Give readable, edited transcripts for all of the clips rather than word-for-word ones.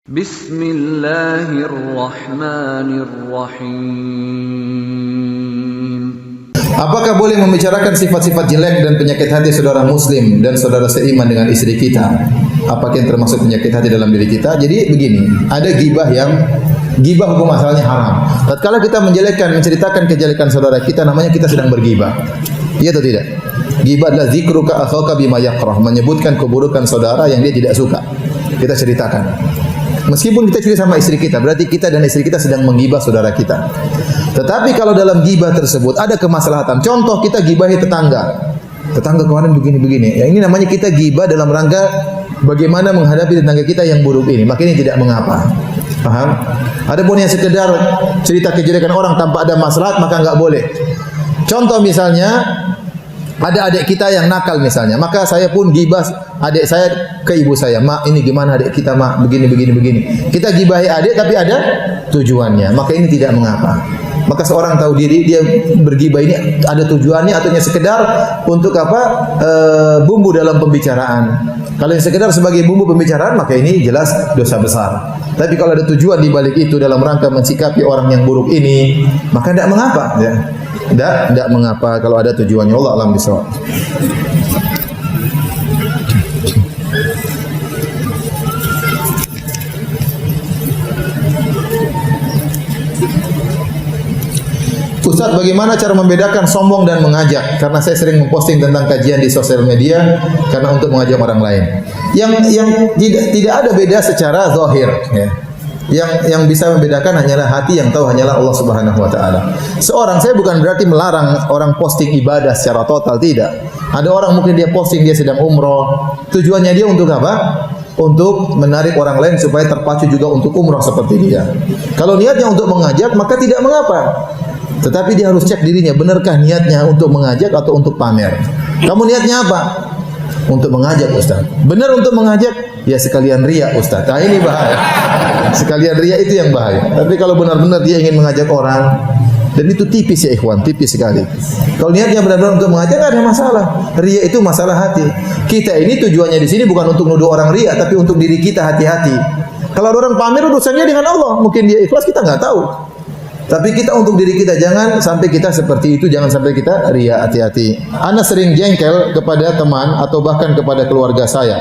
Bismillahirrahmanirrahim. Apakah boleh membicarakan sifat-sifat jelek dan penyakit hati saudara muslim dan saudara seiman dengan istri kita? Apakah yang termasuk penyakit hati dalam diri kita? Jadi begini, ada gibah hukum asalnya haram. Tatkala kita menceritakan kejelekan saudara kita, namanya kita sedang bergibah. Iya atau tidak? Gibah adalah zikruka akhaka bima yakrah, menyebutkan keburukan saudara yang dia tidak suka. Kita ceritakan. Meskipun kita cerita sama istri kita, berarti kita dan istri kita sedang menggibah saudara kita. Tetapi kalau dalam gibah tersebut ada kemaslahatan, contoh kita gibahi tetangga kemarin begini-begini, ya ini namanya kita gibah dalam rangka bagaimana menghadapi tetangga kita yang buruk ini, maka ini tidak mengapa. Paham? Adapun yang sekedar cerita kejelekan orang tanpa ada maslahat, maka enggak boleh. Contoh misalnya, ada adik kita yang nakal misalnya, maka saya pun gibah adik saya ke ibu saya, "Mak, ini gimana adik kita, Mak? Begini. Kita gibahi adik tapi ada tujuannya, maka ini tidak mengapa. Maka seorang tahu diri dia bergibah ini ada tujuannya atau hanya sekedar untuk bumbu dalam pembicaraan. Kalau yang sekedar sebagai bumbu pembicaraan, maka ini jelas dosa besar. Tapi kalau ada tujuan di balik itu dalam rangka mensikapi orang yang buruk ini, maka tidak mengapa, ya. Tidak mengapa kalau ada tujuannya. Allah alam bisawab. Ustaz, bagaimana cara membedakan sombong dan mengajak? Karena saya sering memposting tentang kajian di sosial media karena untuk mengajak orang lain. Yang tidak ada beda secara zahir, ya. Yang bisa membedakan hanyalah hati, yang tahu hanyalah Allah Subhanahu wa taala. Saya bukan berarti melarang orang posting ibadah secara total, tidak. Ada orang mungkin dia posting dia sedang umroh. Tujuannya dia untuk apa? Untuk menarik orang lain supaya terpacu juga untuk umroh seperti dia. Kalau niatnya untuk mengajak, maka tidak mengapa. Tetapi dia harus cek dirinya, benarkah niatnya untuk mengajak atau untuk pamer? Kamu niatnya apa? Untuk mengajak, Ustaz. Benar untuk mengajak? Ya sekalian riya, Ustaz. Nah ini bahaya. Sekalian riya itu yang bahaya. Tapi kalau benar-benar dia ingin mengajak orang, dan itu tipis ya ikhwan, tipis sekali. Kalau niatnya benar-benar untuk mengajak, tidak ada masalah. Riya itu masalah hati. Kita ini tujuannya di sini bukan untuk nuduh orang riya, tapi untuk diri kita, hati-hati. Kalau ada orang pamer, urusannya dengan Allah. Mungkin dia ikhlas, kita nggak tahu. Tapi kita untuk diri kita, jangan sampai kita seperti itu, jangan sampai kita riya, hati-hati. Ana sering jengkel kepada teman atau bahkan kepada keluarga saya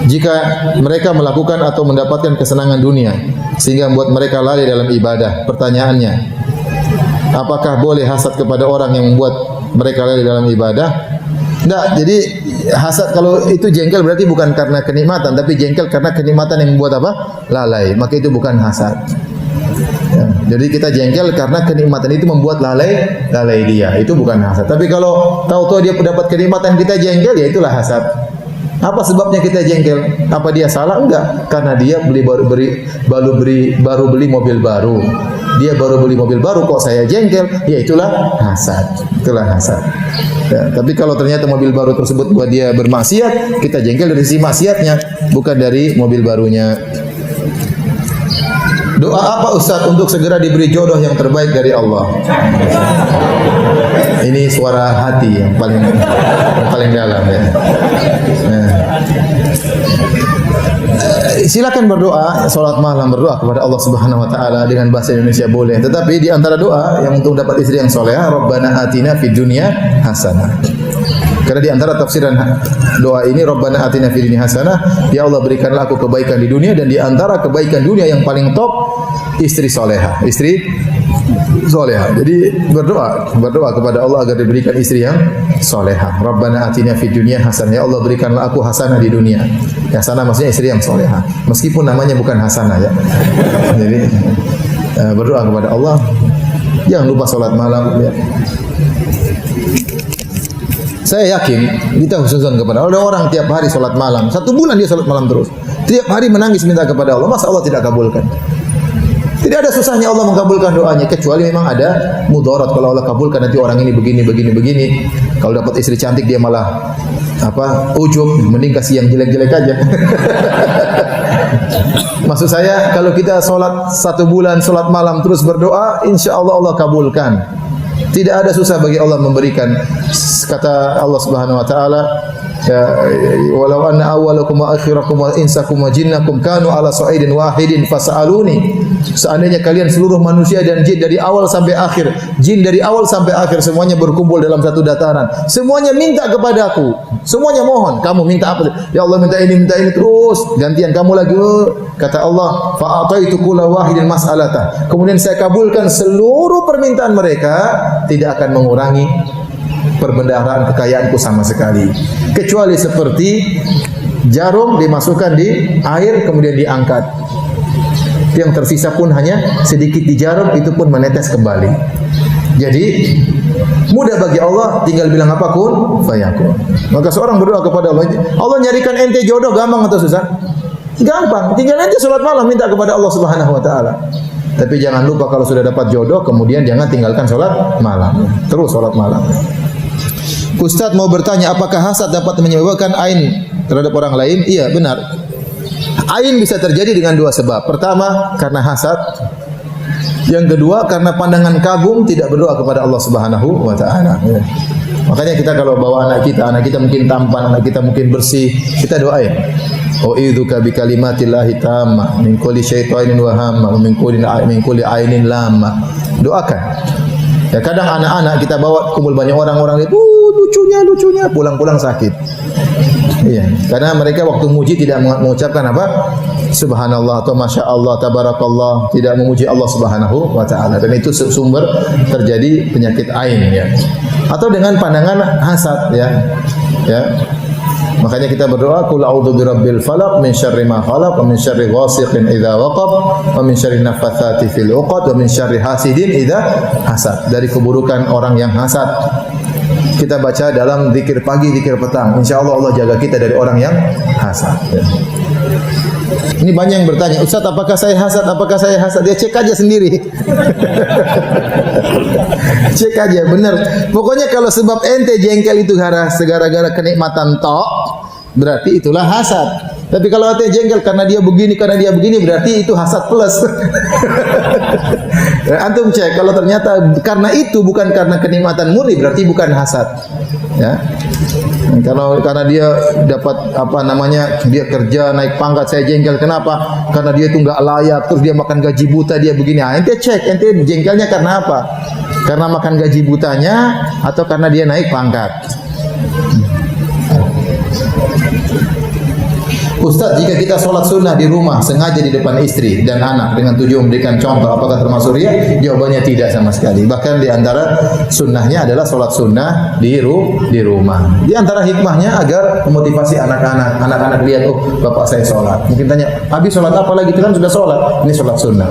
jika mereka melakukan atau mendapatkan kesenangan dunia sehingga membuat mereka lalai dalam ibadah. Pertanyaannya, apakah boleh hasad kepada orang yang membuat mereka lalai dalam ibadah? Tidak. Jadi hasad kalau itu jengkel berarti bukan karena kenikmatan, tapi jengkel karena kenikmatan yang membuat apa? Lalai. Maka itu bukan hasad. Ya, jadi kita jengkel karena kenikmatan itu membuat lalai dia. Itu bukan hasad. Tapi kalau tahu-tahu dia dapat kenikmatan kita jengkel, ya itulah hasad. Apa sebabnya kita jengkel? Apa dia salah? Enggak. Karena dia baru beli mobil baru. Dia baru beli mobil baru kok saya jengkel? Ya itulah hasad. Itulah hasad. Ya, tapi kalau ternyata mobil baru tersebut buat dia bermaksiat, kita jengkel dari sisi maksiatnya, bukan dari mobil barunya. Doa apa Ustaz untuk segera diberi jodoh yang terbaik dari Allah? Ini suara hati yang paling dalam, ya. Silakan berdoa, salat malam berdoa kepada Allah Subhanahu wa taala dengan bahasa Indonesia boleh. Tetapi di antara doa yang untuk dapat istri yang salehah, Rabbana atina fid dunya hasanah. Karena di antara tafsiran doa ini, Rabbana atina fid dunya hasanah, ya Allah berikanlah aku kebaikan di dunia, dan di antara kebaikan dunia yang paling top istri salehah, Jadi berdoa kepada Allah agar diberikan istri yang salehah. Rabbana atina fid dunya hasanah, ya Allah berikanlah aku hasanah di dunia. Hasanah maksudnya istri yang salehah. Meskipun namanya bukan hasanah, ya. Jadi berdoa kepada Allah. Jangan lupa salat malam, ya. Saya yakin kita khususan kepada Allah. Ada orang tiap hari salat malam, 1 bulan dia salat malam terus. Tiap hari menangis minta kepada Allah. Masa Allah tidak kabulkan? Tidak ada susahnya Allah mengabulkan doanya, kecuali memang ada mudarat. Kalau Allah kabulkan nanti orang ini begini. Kalau dapat istri cantik dia malah ujub, mending kasih yang jelek-jelek aja. Maksud saya kalau kita salat 1 bulan salat malam terus berdoa, insya Allah kabulkan. Tidak ada susah bagi Allah memberikan. Kata Allah Subhanahu wa taala, Ya, walau anna awwalakum wa akhirakum wa insakum wa jinnakum kanu ala sa'idin wahidin fas'aluni. Seandainya kalian seluruh manusia dan jin dari awal sampai akhir, jin dari awal sampai akhir semuanya berkumpul dalam satu dataran, semuanya minta kepadaku, semuanya mohon, kamu minta apa? Ya Allah minta ini terus, gantian kamu lagi. Kata Allah, fa ataitu kulla wahidin mas'alata. Kemudian saya kabulkan seluruh permintaan mereka, tidak akan mengurangi perbendaharaan kekayaanku sama sekali, kecuali seperti jarum dimasukkan di air kemudian diangkat, yang tersisa pun hanya sedikit di jarum, itu pun menetes kembali. Jadi mudah bagi Allah, tinggal bilang apa, kun fayakun. Maka seorang berdoa kepada Allah, Allah nyarikan ente jodoh gampang atau susah? Gampang, tinggal ente salat malam minta kepada Allah Subhanahu wa taala. Tapi jangan lupa kalau sudah dapat jodoh kemudian jangan tinggalkan salat malam. Terus salat malam. Ustaz mau bertanya, apakah hasad dapat menyebabkan ain terhadap orang lain? Iya, benar. Ain bisa terjadi dengan dua sebab. Pertama, karena hasad. Yang kedua, karena pandangan kagum tidak berdoa kepada Allah Subhanahu wa taala. Ya. Makanya kita kalau bawa anak kita mungkin tampan, anak kita mungkin bersih, kita doain. U'idzuka bi kalimatillahi tammah min kulli syaitanin wa hamma wa min kulli ainin lamma. Doakan. Ya kadang anak-anak kita bawa kumpul banyak orang itu lucunya pulang-pulang sakit. Iya, karena mereka waktu muji tidak mengucapkan apa? Subhanallah atau Masya Allah, Tabarakallah, tidak memuji Allah Subhanahu wa taala, dan itu sumber terjadi penyakit ain ya. Atau dengan pandangan hasad ya. Ya. Makanya kita berdoa, qul a'udzu birabbil falaq min syarri ma khalaq wa min syarri ghasiqin idza waqab wa min syarri naffatsati fil 'uqad wa min syarri hasidin idza hasad. Dari keburukan orang yang hasad. Kita baca dalam zikir pagi, zikir petang. Insyaallah Allah jaga kita dari orang yang hasad. Ini banyak yang bertanya, Ustaz apakah saya hasad? Apakah saya hasad? Dia cek aja sendiri. Cek aja, benar. Pokoknya kalau sebab ente jengkel itu gara-gara kenikmatan tok, berarti itulah hasad. Tapi kalau ente jengkel karena dia begini, berarti itu hasad plus. Antum cek, kalau ternyata karena itu bukan karena kenikmatan murni, berarti bukan hasad. Ya. Karena dia dapat dia kerja naik pangkat, saya jengkel. Kenapa? Karena dia itu enggak layak, terus dia makan gaji buta, dia begini. Ente cek, ente jengkelnya karena apa? Karena makan gaji butanya atau karena dia naik pangkat? Ustaz, jika kita sholat sunnah di rumah sengaja di depan istri dan anak dengan tujuan memberikan contoh, apakah termasuk riya? Jawabannya tidak sama sekali. Bahkan di antara sunnahnya adalah sholat sunnah di rumah. Di antara hikmahnya agar memotivasi anak-anak lihat, oh bapak saya sholat. Mungkin tanya, habis sholat apa lagi? Itu kan sudah sholat. Ini sholat sunnah.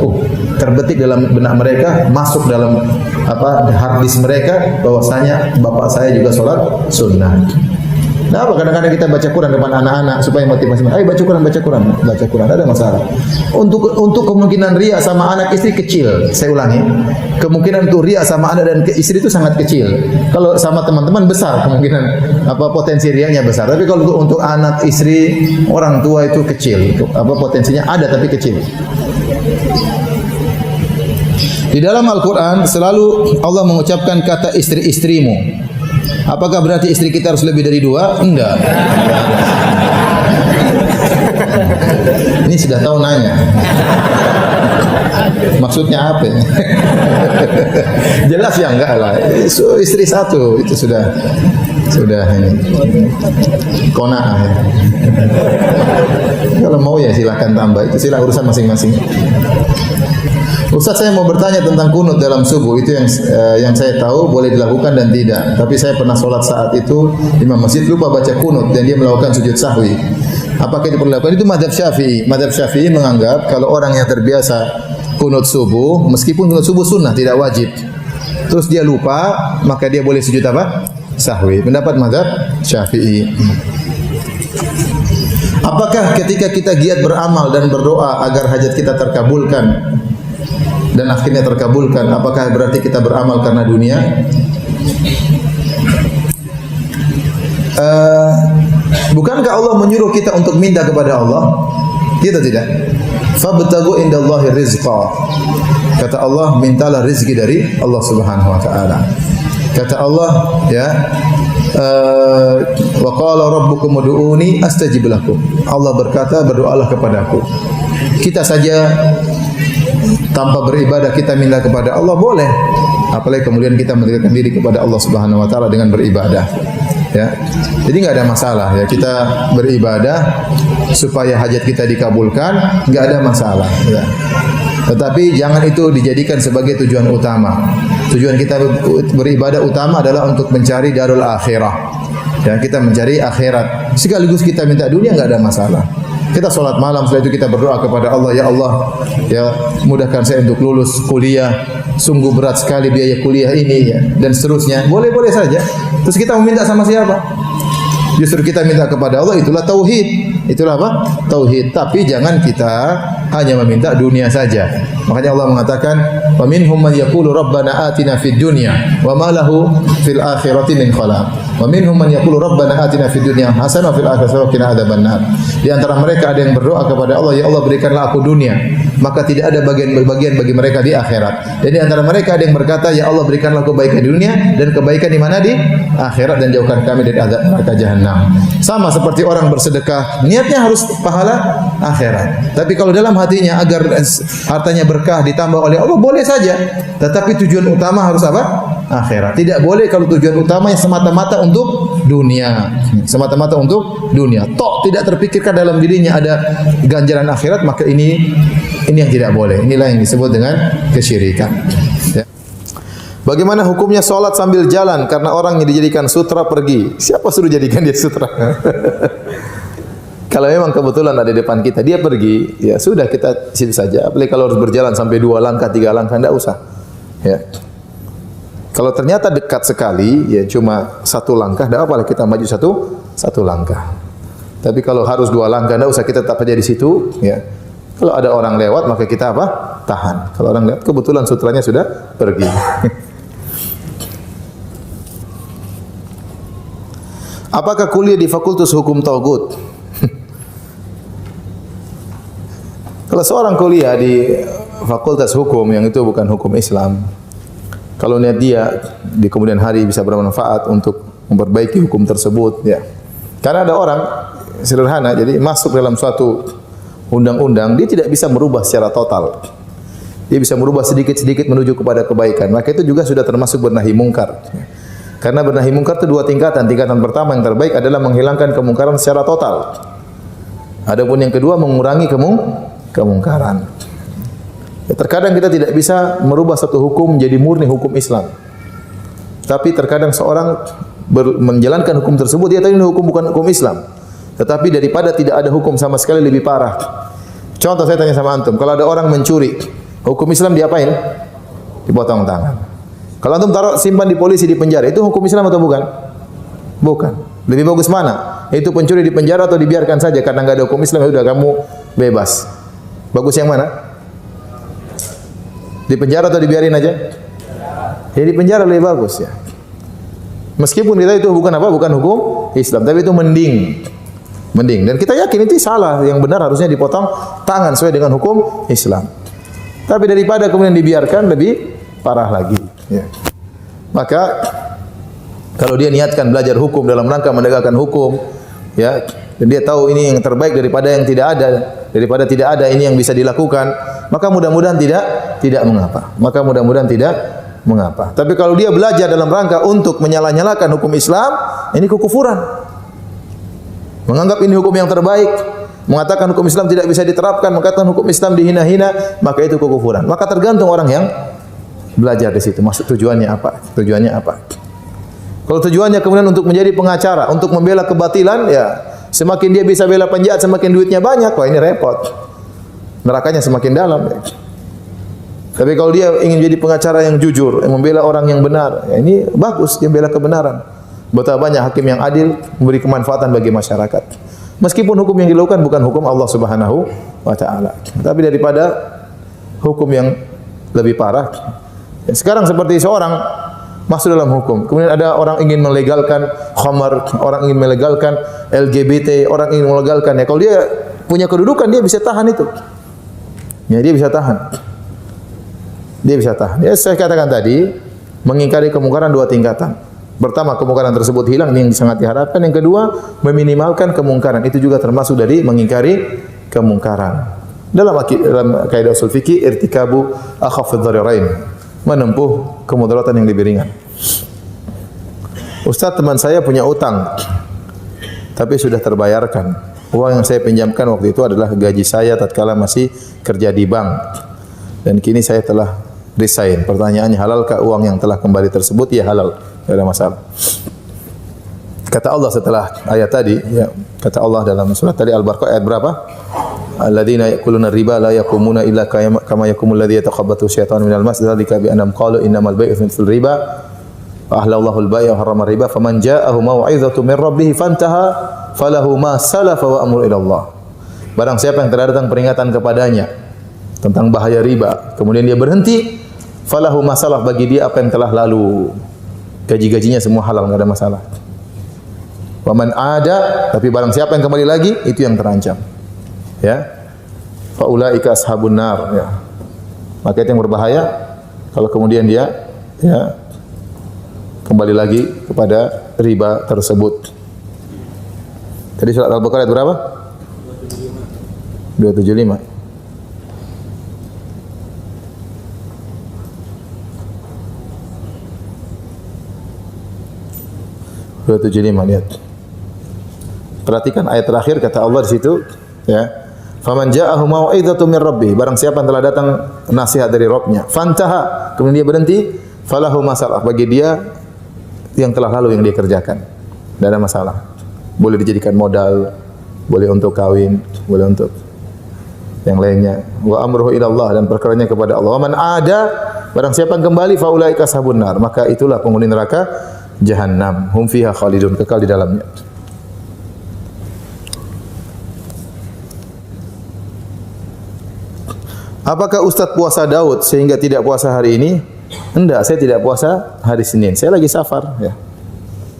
Terbetik dalam benak mereka, masuk dalam hard disk mereka bahwasanya bapak saya juga sholat sunnah. Nah, kadang-kadang kita baca Quran depan anak-anak supaya motivasi. Ayo baca Quran, ada masalah. Untuk kemungkinan riya sama anak istri kecil. Saya ulangi. Kemungkinan untuk riya sama anak dan istri itu sangat kecil. Kalau sama teman-teman besar kemungkinan potensi riyanya besar. Tapi kalau untuk anak, istri, orang tua itu kecil. Potensinya ada tapi kecil. Di dalam Al-Quran selalu Allah mengucapkan kata istri-istrimu. Apakah berarti istri kita harus lebih dari 2? Enggak. Ini sudah tahu nanya. Maksudnya apa? Jelas ya enggak lah. Istri satu itu sudah ini. Qanaah. Kalau mau ya silakan tambah. Itu silakan urusan masing-masing. Ustaz, saya mau bertanya tentang kunut dalam subuh. Itu yang saya tahu boleh dilakukan dan tidak. Tapi saya pernah sholat saat itu imam masjid lupa baca kunut dan dia melakukan sujud sahwi. Apakah itu perlu dilakukan? Itu mazhab Syafi'i. Mazhab Syafi'i menganggap kalau orang yang terbiasa kunut subuh, meskipun kunut subuh sunnah tidak wajib, terus dia lupa, maka dia boleh sujud apa? Sahwi. Pendapat mazhab Syafi'i. Apakah ketika kita giat beramal dan berdoa agar hajat kita terkabulkan dan akhirnya terkabulkan, apakah berarti kita beramal karena dunia? Bukankah Allah menyuruh kita untuk minta kepada Allah? Kita tidak. Fabtagu indallahi rizqa. Kata Allah, mintalah rezeki dari Allah Subhanahu wa taala. Kata Allah, ya, wa qala rabbukum ud'uni astajib lakum. Allah berkata, berdoalah kepadaku. Kita saja tanpa beribadah kita minta kepada Allah boleh. Apalagi kemudian kita mendekatkan diri kepada Allah Subhanahu wa taala dengan beribadah. Ya. Jadi enggak ada masalah ya, kita beribadah supaya hajat kita dikabulkan, enggak ada masalah ya. Tetapi jangan itu dijadikan sebagai tujuan utama. Tujuan kita beribadah utama adalah untuk mencari darul akhirah. Dan kita mencari akhirat. Sekaligus kita minta dunia enggak ada masalah. Kita sholat malam, setelah itu kita berdoa kepada Allah, ya Allah, ya mudahkan saya untuk lulus kuliah. Sungguh berat sekali biaya kuliah ini ya, dan seterusnya. Boleh-boleh saja. Terus kita meminta sama siapa? Justru kita minta kepada Allah, itulah tauhid. Itulah apa? Tauhid. Tapi jangan kita hanya meminta dunia saja. Makanya Allah mengatakan, "Wa minhum man yaqulu rabbana atina fid dunya wa ma lahu fil akhirati min khalaq." Wa minhum man yaqulu rabbana atina fid dunya hasanah wa fil akhirati wa qina adzabannar. Di antara mereka ada yang berdoa kepada Allah, ya Allah berikanlah aku dunia, maka tidak ada bagian bagi mereka di akhirat. Dan di antara mereka ada yang berkata, ya Allah berikanlah kebaikan di dunia dan kebaikan di mana? Di akhirat, dan jauhkan kami dari azab neraka jahanam. Sama seperti orang bersedekah, niatnya harus pahala akhirat. Tapi kalau dalam hatinya agar hartanya berkah ditambah oleh Allah, boleh saja. Tetapi tujuan utama harus apa? Akhirat. Tidak boleh kalau tujuan utamanya semata-mata untuk dunia. Semata-mata untuk dunia. Tok tidak terpikirkan dalam dirinya ada ganjaran akhirat, maka ini yang tidak boleh. Inilah yang disebut dengan kesyirikan. Ya. Bagaimana hukumnya sholat sambil jalan karena orang yang dijadikan sutra pergi? Siapa suruh jadikan dia sutra? Kalau memang kebetulan ada di depan kita, dia pergi, ya sudah kita situ saja. Apalagi kalau harus berjalan sampai 2 langkah, 3 langkah, tidak usah. Ya. Kalau ternyata dekat sekali, ya cuma 1 langkah, tidak apa-apa kita maju satu langkah. Tapi kalau harus 2 langkah, tidak usah, kita tetap aja di situ. Ya. Kalau ada orang lewat, maka kita apa? Tahan. Kalau orang lewat, kebetulan sutranya sudah pergi. Apakah kuliah di Fakultas Hukum Tauhid? Kalau seorang kuliah di Fakultas Hukum yang itu bukan hukum Islam, kalau niat dia di kemudian hari bisa bermanfaat untuk memperbaiki hukum tersebut, ya. Karena ada orang sederhana, jadi masuk dalam suatu undang-undang, dia tidak bisa merubah secara total. Dia bisa merubah sedikit-sedikit menuju kepada kebaikan. Maka itu juga sudah termasuk bernahi mungkar. Karena bernahi mungkar itu 2 tingkatan. Tingkatan pertama yang terbaik adalah menghilangkan kemungkaran secara total. Adapun yang kedua mengurangi kemungkaran. Ya, terkadang kita tidak bisa merubah satu hukum menjadi murni hukum Islam. Tapi terkadang seorang menjalankan hukum tersebut, dia tahu ini hukum bukan hukum Islam. Tetapi daripada tidak ada hukum sama sekali lebih parah. Contoh saya tanya sama antum, kalau ada orang mencuri, hukum Islam diapain? Dipotong tangan. Kalau antum simpan di polisi di penjara, itu hukum Islam atau bukan? Bukan. Lebih bagus mana? Itu pencuri di penjara atau dibiarkan saja karena enggak ada hukum Islam, ya sudah kamu bebas. Bagus yang mana? Di penjara atau dibiarin aja? Ya di penjara lebih bagus ya. Meskipun kita itu bukan apa? Bukan hukum Islam, tapi itu mending. Dan kita yakin itu salah, yang benar harusnya dipotong tangan sesuai dengan hukum Islam. Tapi daripada kemudian dibiarkan, lebih parah lagi. Ya. Maka kalau dia niatkan belajar hukum dalam rangka menegakkan hukum, ya, dan dia tahu ini yang terbaik daripada yang tidak ada, daripada tidak ada ini yang bisa dilakukan, maka mudah-mudahan tidak mengapa. Maka mudah-mudahan tidak mengapa. Tapi kalau dia belajar dalam rangka untuk menyalah-nyalahkan hukum Islam, ini kekufuran. Menganggap ini hukum yang terbaik, mengatakan hukum Islam tidak bisa diterapkan, mengatakan hukum Islam dihina-hina, maka itu kekufuran. Maka tergantung orang yang belajar di situ. Maksud tujuannya apa? Tujuannya apa? Kalau tujuannya kemudian untuk menjadi pengacara, untuk membela kebatilan, ya semakin dia bisa bela penjahat, semakin duitnya banyak. Wah ini repot. Nerakanya semakin dalam. Ya. Tapi kalau dia ingin jadi pengacara yang jujur, yang membela orang yang benar, ya ini bagus, dia bela kebenaran. Betapa banyak hakim yang adil memberi kemanfaatan bagi masyarakat. Meskipun hukum yang dilakukan bukan hukum Allah Subhanahu wa taala. Tapi daripada hukum yang lebih parah. Sekarang seperti seorang masuk dalam hukum. Kemudian ada orang ingin melegalkan khamar, orang ingin melegalkan LGBT, orang ingin melegalkan. Ya kalau dia punya kedudukan, dia bisa tahan itu. Ya dia bisa tahan. Dia bisa tahan. Ya saya katakan tadi, Mengingkari kemungkaran dua tingkatan. Pertama, kemungkaran tersebut hilang, ini yang sangat diharapkan. Yang kedua, meminimalkan kemungkaran. Itu juga termasuk dari mengingkari kemungkaran. Dalam kaidah usul fikih, irtikabu akhafidz dhararain, menempuh kemudaratan yang lebih ringan. Ustaz, teman saya punya utang, tapi sudah terbayarkan. Uang yang saya pinjamkan waktu itu adalah gaji saya tatkala masih kerja di bank. Dan kini saya telah resign. Pertanyaannya, halalkah uang yang telah kembali tersebut? Ya, halal, tidak ada masalah. Kata Allah setelah ayat tadi, ya, kata Allah dalam surat tadi Al-Baqarah ayat berapa? Alladzina ya'kuluna riba la yaqumuna illa kama yaqumul ladzi yatakhabbathu syaitanu minal mas, dzalika bi annahum qalu innamal bai'u mithlul riba wa ahlallahu al-bai'a wa harrama riba faman ja'ahu mau'izatun min rabbih fantaha falahu ma salafa wa amru ila Allah. Barang siapa yang telah datang peringatan kepadanya tentang bahaya riba, kemudian dia berhenti, falahu ma salaf, bagi dia apa yang telah lalu. Gaji-gajinya semua halal, enggak ada masalah. Wa man ada, tapi barang siapa yang kembali lagi, itu yang terancam. Ya, faulaika ashabun nar, ya. Maka itu yang berbahaya kalau kemudian dia ya kembali lagi kepada riba tersebut. Tadi surat Al-Baqarah berapa? 275. 275, lihat. Perhatikan ayat terakhir, kata Allah di situ, ya. Faman ja'ahu mau'izatun min rabbih, barang siapa yang telah datang nasihat dari Rabbnya, fantaha, kemudian dia berhenti, falahu masalah, bagi dia yang telah lalu yang dia kerjakan. Tidak ada masalah. Boleh dijadikan modal, boleh untuk kawin, boleh untuk yang lainnya. Wa amruhu ila Allah, dan perkaranya kepada Allah. Wa man ada, barang siapa yang kembali, faulaika ashabun nar, maka itulah penghuni neraka Jahannam, hum fiha khalidun, kekal di dalamnya. Apakah Ustaz puasa Daud sehingga tidak puasa hari ini? Enggak, saya tidak puasa hari Senin. Saya lagi safar, ya.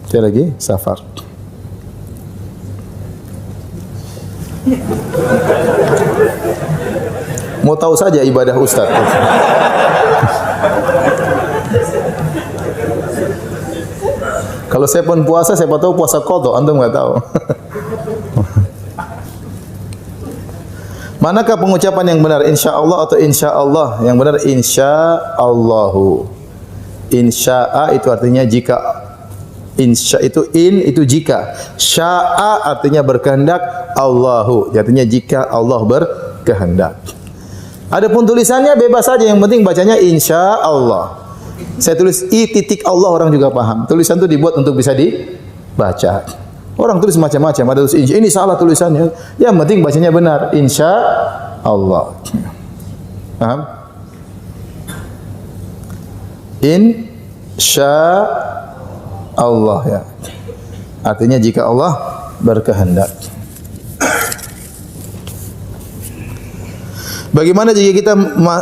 Saya lagi safar. Mau tahu saja ibadah Ustaz. Kalau saya pun puasa, siapa tahu puasa qadha, antum enggak tahu. Manakah pengucapan yang benar? Insya Allah atau insya Allah? Yang benar insya Allahu. Insya'a itu artinya jika. Insya itu itu jika. Sya'a artinya berkehendak. Allahu artinya jika Allah berkehendak. Adapun tulisannya bebas saja, yang penting bacanya insya Allah. Saya tulis i titik Allah, orang juga paham. Tulisan itu dibuat untuk bisa dibaca. Orang tulis macam-macam, ada tulis ini salah tulisannya. Yang penting bacanya benar, insya Allah. Paham? Insya Allah, ya. Artinya jika Allah berkehendak. Bagaimana jika kita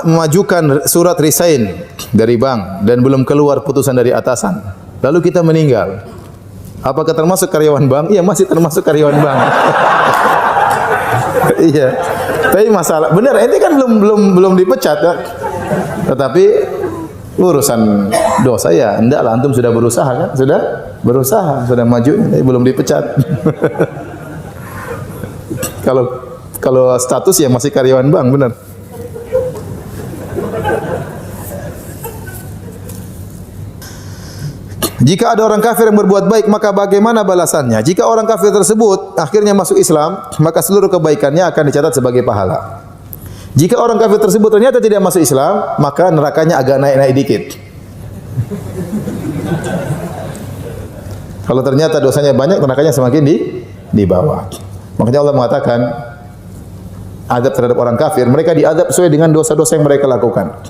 memajukan surat resign dari bank dan belum keluar putusan dari atasan, lalu kita meninggal? Apakah termasuk karyawan bank? Iya, masih termasuk karyawan bank. Iya. Tapi masalah benar, ini kan belum dipecat, ya. Tetapi urusan dosa ya, endaklah, antum sudah berusaha kan? Sudah berusaha, sudah maju, tapi belum dipecat. Kalau status ya masih karyawan bank, benar. Jika ada orang kafir yang berbuat baik, maka bagaimana balasannya? Jika orang kafir tersebut akhirnya masuk Islam, maka seluruh kebaikannya akan dicatat sebagai pahala. Jika orang kafir tersebut ternyata tidak masuk Islam, maka nerakanya agak naik-naik dikit. Kalau ternyata dosanya banyak, nerakanya semakin di bawah. Makanya Allah mengatakan azab terhadap orang kafir, mereka diazab sesuai dengan dosa-dosa yang mereka lakukan.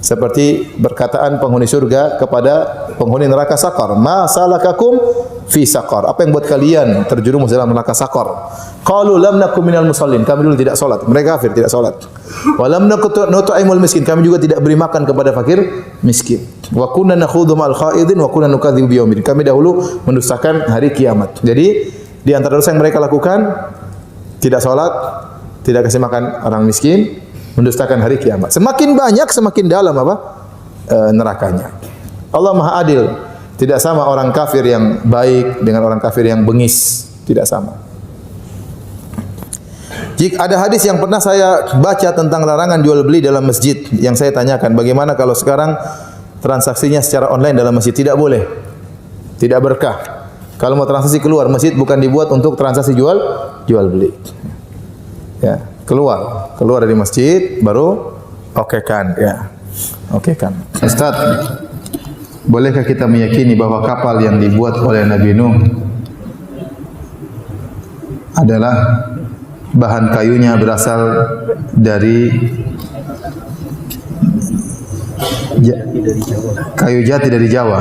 Seperti berkataan penghuni surga kepada penghuni neraka Saqar, "Ma salakakum fi Saqar?" Apa yang buat kalian terjerumus dalam neraka Saqar? Qalu lam nakum minal musallin. Kami dulu tidak salat. Mereka kafir, tidak salat. Wa lam nut'imul miskin. Kami juga tidak beri makan kepada fakir miskin. Wa kunna nakhudhu ma'al khaidin wa kunna nukadzibu biyaumiddin. Kami dahulu mendustakan hari kiamat. Jadi di antara dosa yang mereka lakukan, tidak salat, tidak kasih makan orang miskin, mendustakan hari kiamat. Semakin banyak, semakin dalam apa? Nerakanya. Allah Maha adil. Tidak sama orang kafir yang baik dengan orang kafir yang bengis, tidak sama. Jika ada hadis yang pernah saya baca tentang larangan jual beli dalam masjid, yang saya tanyakan, bagaimana kalau sekarang transaksinya secara online dalam masjid? Tidak boleh. Tidak berkah. Kalau mau transaksi keluar masjid bukan dibuat untuk transaksi jual beli. Ya, keluar dari masjid baru okekan, ya. Okekan. Ustaz, bolehkah kita meyakini bahwa kapal yang dibuat oleh Nabi Nuh adalah bahan kayunya berasal dari kayu jati dari Jawa?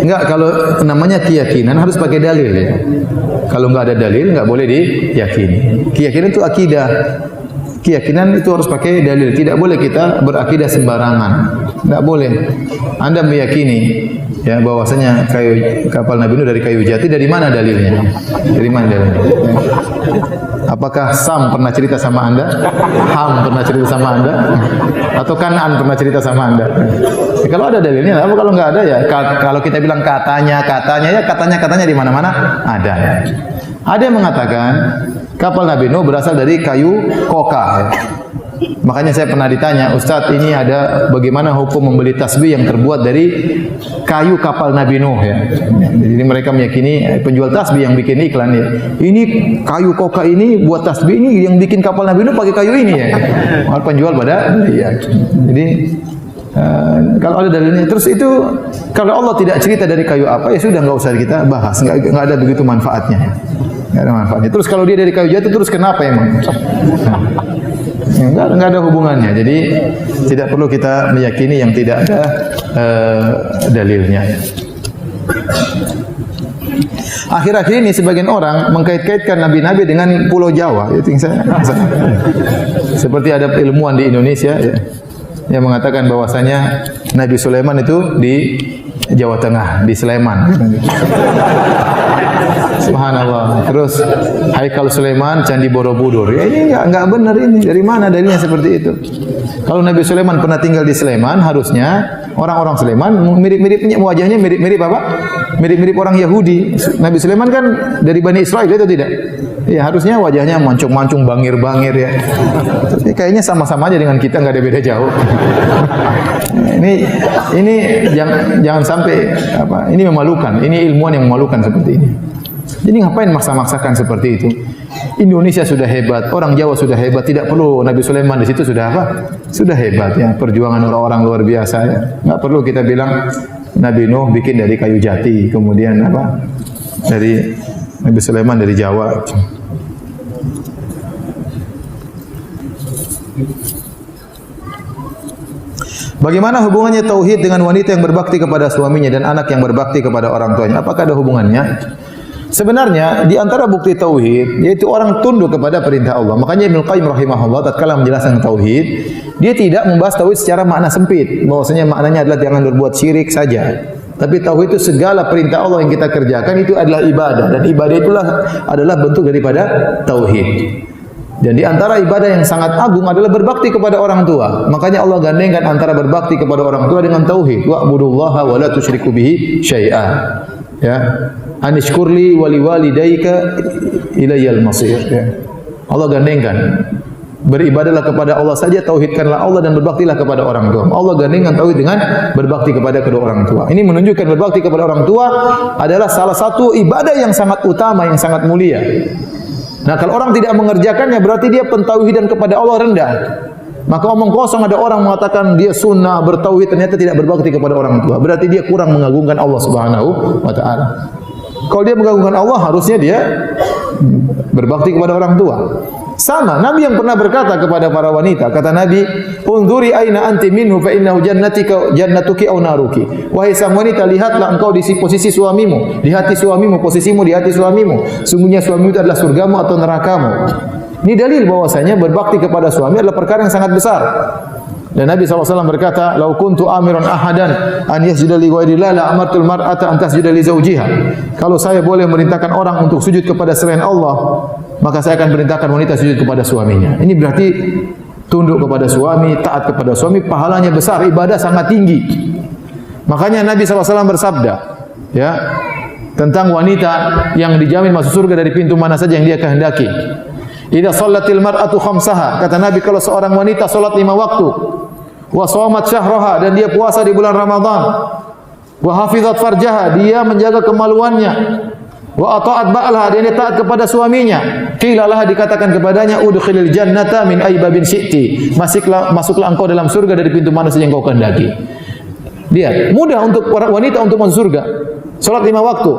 Enggak, kalau namanya keyakinan harus pakai dalil ya. Kalau enggak ada dalil enggak boleh diyakini. Keyakinan itu akidah. Keyakinan itu harus pakai dalil. Tidak boleh kita berakidah sembarangan. Enggak boleh. Anda meyakini ya bahwasanya kapal Nabi Nuh dari kayu jati, dari mana dalilnya? Dari mana dalilnya? Apakah Sam pernah cerita sama Anda? Ham pernah cerita sama Anda? Atau Kanaan pernah cerita sama Anda? Ya, kalau ada dalilnya, apa kalau enggak ada ya? Kalau kita bilang katanya ya katanya di mana-mana ada ya. Ada yang mengatakan kapal Nabi Nuh berasal dari kayu koka ya. Makanya saya pernah ditanya, Ustadz, ini ada bagaimana hukum membeli tasbih yang terbuat dari kayu kapal Nabi Nuh ya. Jadi mereka meyakini penjual tasbih yang bikin iklan ya. Ini kayu koka ini buat tasbih ini yang bikin kapal Nabi Nuh pakai kayu ini ya. Mal penjual pada ya. Jadi kalau ada dalilnya, terus itu kalau Allah tidak cerita dari kayu apa ya sudah nggak usah kita bahas, nggak ada begitu manfaatnya. Nggak ada manfaatnya. Terus kalau dia dari kayu jati terus kenapa emang? Enggak ada hubungannya. Jadi tidak perlu kita meyakini yang tidak ada dalilnya ya. Akhir-akhir ini sebagian orang mengkait-kaitkan nabi-nabi dengan Pulau Jawa. Itu yang saya seperti ada ilmuwan di Indonesia ya, yang mengatakan bahwasanya Nabi Sulaiman itu di Jawa Tengah, di Sleman. Subhanallah. Terus Haikal Sulaiman, Candi Borobudur. Ya, ini enggak benar ini. Dari mana dalilnya seperti itu? Kalau Nabi Sulaiman pernah tinggal di Sleman, harusnya orang-orang Sleman mirip-miripnya wajahnya mirip-mirip apa? Mirip-mirip orang Yahudi. Nabi Sulaiman kan dari Bani Israel itu tidak? Ya, harusnya wajahnya mancung-mancung, bangir-bangir ya. Tapi kayaknya sama-sama aja dengan kita, enggak ada beda jauh. Ini jangan sampai apa? Ini memalukan. Ini ilmuwan yang memalukan seperti ini. Jadi ngapain maksa-maksakan seperti itu? Indonesia sudah hebat, orang Jawa sudah hebat, tidak perlu Nabi Sulaiman di situ sudah apa? Sudah hebat ya, perjuangan orang-orang luar biasa ya. Enggak perlu kita bilang Nabi Nuh bikin dari kayu jati, kemudian apa? Dari Nabi Sulaiman dari Jawa. Bagaimana hubungannya tauhid dengan wanita yang berbakti kepada suaminya dan anak yang berbakti kepada orang tuanya? Apakah ada hubungannya? Sebenarnya di antara bukti tauhid yaitu orang tunduk kepada perintah Allah. Makanya Ibnu Qayyim rahimahullah tatkala menjelaskan tauhid, dia tidak membahas tauhid secara makna sempit. Bahwasanya maknanya adalah jangan berbuat syirik saja. Tapi tauhid itu segala perintah Allah yang kita kerjakan itu adalah ibadah, dan ibadah itulah adalah bentuk daripada tauhid. Dan di antara ibadah yang sangat agung adalah berbakti kepada orang tua. Makanya Allah gandengkan antara berbakti kepada orang tua dengan tauhid. Wa'budullaha wa la tusyriku bihi syai'a. Ya. Anishkurli wa liwalidayka ilayyal masir. Ya. Allah gandengkan. Beribadahlah kepada Allah saja, tauhidkanlah Allah dan berbaktilah kepada orang tua. Allah gandengkan tauhid dengan berbakti kepada kedua orang tua. Ini menunjukkan berbakti kepada orang tua adalah salah satu ibadah yang sangat utama, yang sangat mulia. Nah, kalau orang tidak mengerjakannya berarti dia pentauhidan kepada Allah rendah. Maka omong kosong ada orang mengatakan dia sunnah bertauhid ternyata tidak berbakti kepada orang tua. Berarti dia kurang mengagungkan Allah Subhanahu wa taala. Kalau dia mengagungkan Allah harusnya dia berbakti kepada orang tua. Sama, Nabi yang pernah berkata kepada para wanita, kata Nabi, "Unzuri aina anti minhu fa innahu jannatuki aw naruki." Wahai sang wanita, lihatlah engkau di posisi suamimu, di hati suamimu, posisimu di hati suamimu. Sungguhnya suamimu itu adalah surgamu atau nerakamu. Ini dalil bahwasanya berbakti kepada suami adalah perkara yang sangat besar. Dan Nabi SAW berkata, "Lau kuntu amiran ahadan an yasjuda li ghairillah la amartul mar'ata an tasjuda li zawjiha." Kalau saya boleh merintahkan orang untuk sujud kepada selain Allah, maka saya akan perintahkan wanita sujud kepada suaminya. Ini berarti tunduk kepada suami, taat kepada suami, pahalanya besar, ibadah sangat tinggi. Makanya Nabi SAW bersabda, ya, tentang wanita yang dijamin masuk surga dari pintu mana saja yang dia kehendaki. Idza shallatil mar'atu khamsaha, kata Nabi, kalau seorang wanita salat 5 waktu, wa shamat syahraha, dan dia puasa di bulan Ramadan, wa hafizat farjaha, dia menjaga kemaluannya, wa ata'at ba'laha, dia taat kepada suaminya, qilalah, dikatakan kepadanya, udkhilil jannata min aybabin syi'ti, masuklah engkau dalam surga dari pintu mana saja yang kau kehendaki. Lihat, mudah untuk wanita untuk masuk surga. Salat 5 waktu.